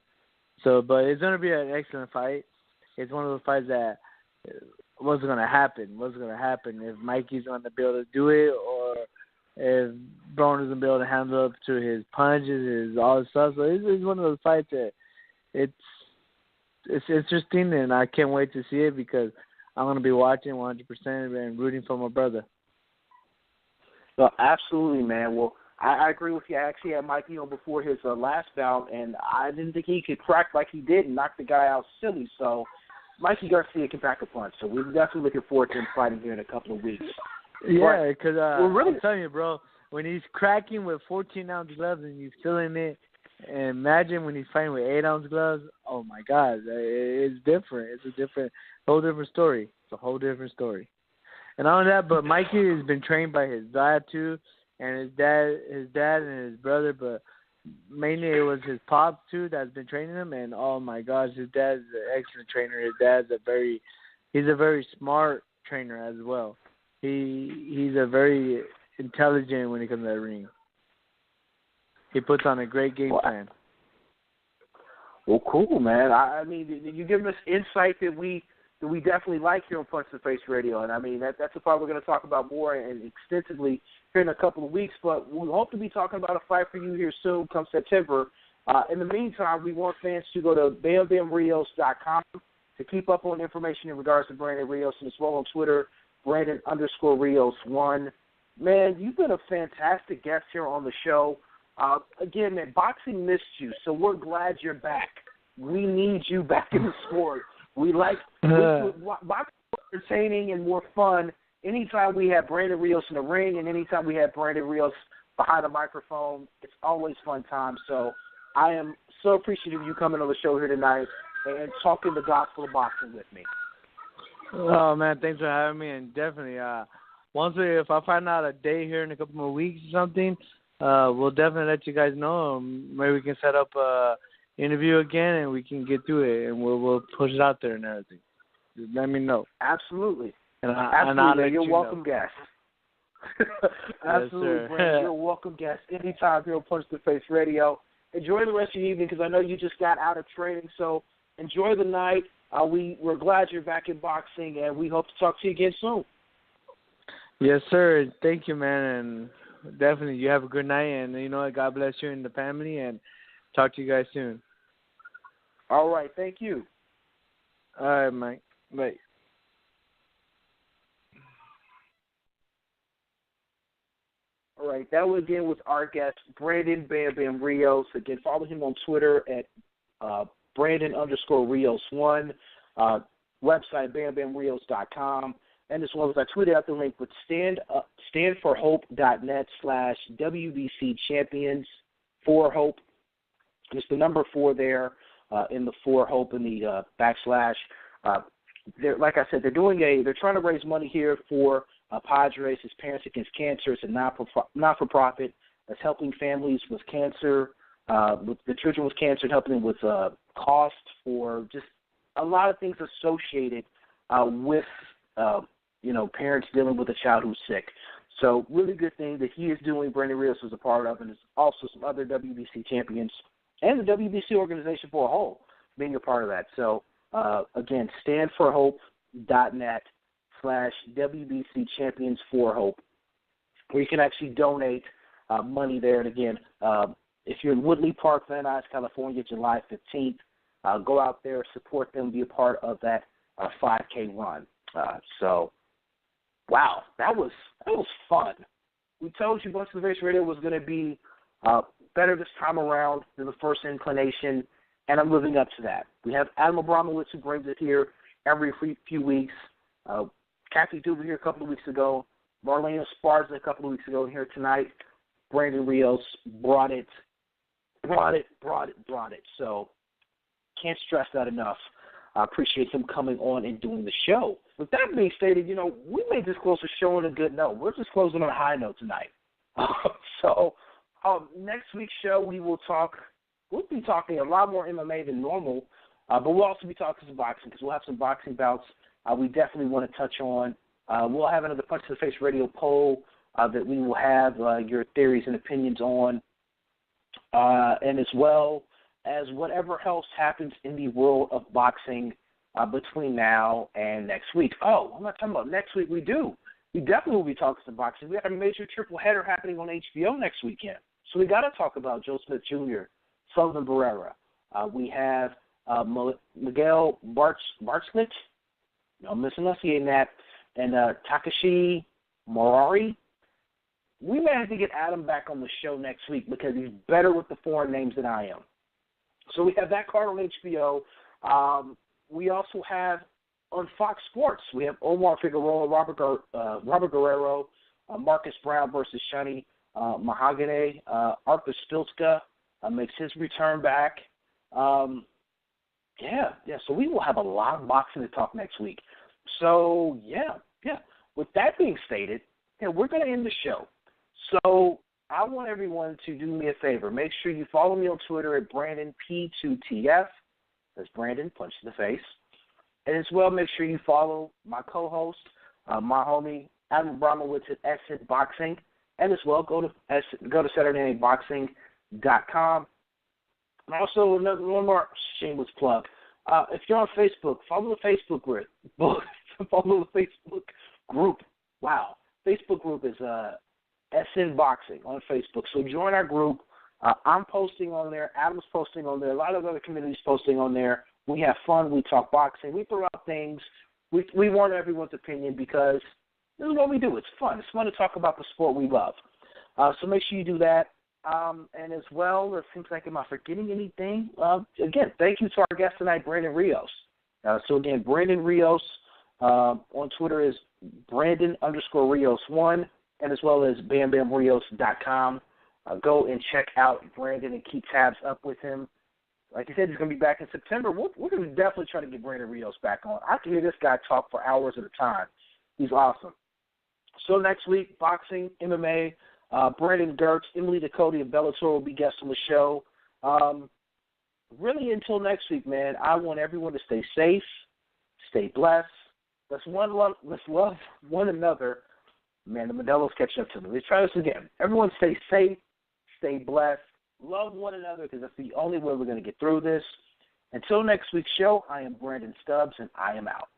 So, but it's going to be an excellent fight. It's one of those fights that what's going to happen if Mikey's going to be able to do it or if Broner's going to be able to handle up to his punches, his all this stuff. So it's one of those fights that it's interesting, and I can't wait to see it because I'm going to be watching 100% and rooting for my brother. Well, absolutely, man. Well, I agree with you. I actually had Mikey on before his last bout, and I didn't think he could crack like he did and knock the guy out silly. So Mikey Garcia can pack a punch. So we're definitely looking forward to him fighting here in a couple of weeks. Yeah, because I'm telling you, bro, when he's cracking with 14-ounce gloves and you're feeling it, and imagine when he's fighting with 8-ounce gloves, oh, my God, it's different. It's a whole different story. It's a whole different story. And not only that, but Mikey has been trained by his dad, too, and his dad and his brother, but mainly it was his pops, too, that's been training him. And, oh, my gosh, his dad's an excellent trainer. His dad's he's a very smart trainer as well. He's a very intelligent when it comes to the ring. He puts on a great game plan. Well, cool, man. I mean, you give us insight that we definitely like here on Punch to Face Radio, and I mean that's the part we're going to talk about more and extensively here in a couple of weeks. But we hope to be talking about a fight for you here soon, come September. In the meantime, we want fans to go to BamBamRios.com to keep up on information in regards to Brandon Rios, and as well on Twitter, Brandon_Rios1. Man, you've been a fantastic guest here on the show. Again, man, boxing missed you, so we're glad you're back. We need you back in the sport. We like boxing entertaining and more fun anytime we have Brandon Rios in the ring and anytime we have Brandon Rios behind the microphone. It's always fun time. So I am so appreciative of you coming on the show here tonight and talking the gospel of boxing with me. Oh, man, thanks for having me. And definitely, if I find out a day here in a couple more weeks or something, we'll definitely let you guys know. Maybe we can set up a interview again and we can get through it and we'll push it out there and everything. Just let me know. Absolutely. Absolutely. You're welcome guest. Absolutely, Brandon. You're a welcome guest anytime here on Punch to Face Radio. Enjoy the rest of your evening because I know you just got out of training, so enjoy the night. We're glad you're back in boxing, and we hope to talk to you again soon. Yes, sir. Thank you, man, and definitely you have a good night, and you know, God bless you and the family, and Talk to you guys soon. All right. Thank you. All right, Mike. Bye. All right, that was again with our guest, Brandon Bam Bam Rios. Again, follow him on Twitter at Brandon_Rios1, website BamBamRios.com, and as well as I tweeted out the link with standforhope.net/WBC Champions for Hope. Just the number 4 there in the for Hope in the backslash. Like I said, they're trying to raise money here for Padres, his Parents Against Cancer. It's a not-for-profit that's helping families with cancer, with the children with cancer, and helping them with costs for just a lot of things associated with, parents dealing with a child who's sick. So really good thing that he is doing, Brandon Rios is a part of, and there's also some other WBC champions and the WBC organization for a whole being a part of that. So, again, standforhope.net/WBC Champions for Hope, where you can actually donate money there. And again, if you're in Woodley Park, Van Nuys, California, July 15th, go out there, support them, be a part of that 5K run. So, wow, that was fun. We told you Bunch of the Face Radio was going to be better this time around than the first inclination, and I'm living up to that. We have Adam Abramowitz, who brings it here every few weeks. Kathy Duber here a couple of weeks ago. Marlena Sparza a couple of weeks ago. And here tonight, Brandon Rios brought it. So can't stress that enough. I appreciate him coming on and doing the show. With that being stated, we may just close the show on a good note. We're just closing on a high note tonight. So next week's show, we'll be talking a lot more MMA than normal, but we'll also be talking some boxing because we'll have some boxing bouts we definitely want to touch on. We'll have another Punch to the Face Radio poll that we will have your theories and opinions on, and as well as whatever else happens in the world of boxing between now and next week. Oh, I'm not talking about next week. We definitely will be talking some boxing. We have a major triple header happening on HBO next weekend. So we got to talk about Joe Smith Jr., Sullivan Barrera. We have Miguel Bartlett, I'm misenunciating that, and Takashi Morari. We may have to get Adam back on the show next week because he's better with the foreign names than I am. So we have that card on HBO. We also have on Fox Sports, we have Omar Figueroa, Robert Guerrero, Marcus Brown versus Shani Mahogany. Arthur Spilska makes his return back. So we will have a lot of boxing to talk next week. So, yeah. With that being stated, we're going to end the show. So I want everyone to do me a favor. Make sure you follow me on Twitter at BrandonP2TF. That's Brandon, Punch to the Face. And as well, make sure you follow my co-host, my homie, Adam Abramowitz at Essence Boxing. And as well, go to SaturdayNightBoxing.com. And also, one more shameless plug. If you're on Facebook, follow the Facebook group. Follow the Facebook group. Wow. Facebook group is SN Boxing on Facebook. So join our group. I'm posting on there. Adam's posting on there. A lot of other communities posting on there. We have fun. We talk boxing. We throw out things. We want everyone's opinion because this is what we do. It's fun. It's fun to talk about the sport we love. So make sure you do that. And as well, it seems like, am I forgetting anything? Again, thank you to our guest tonight, Brandon Rios. So again, Brandon Rios on Twitter is Brandon_Rios1, and as well as BamBamRios.com. Go and check out Brandon and keep tabs up with him. Like I said, he's going to be back in September. We're going to definitely try to get Brandon Rios back on. I can hear this guy talk for hours at a time. He's awesome. So next week, boxing, MMA, Brandon Gertz, Emily Ducote of Bellator will be guests on the show. Really, until next week, man, I want everyone to stay safe, stay blessed. Let's love one another. Man, the Modelo's catching up to me. Let's try this again. Everyone stay safe, stay blessed, love one another because that's the only way we're going to get through this. Until next week's show, I am Brandon Stubbs, and I am out.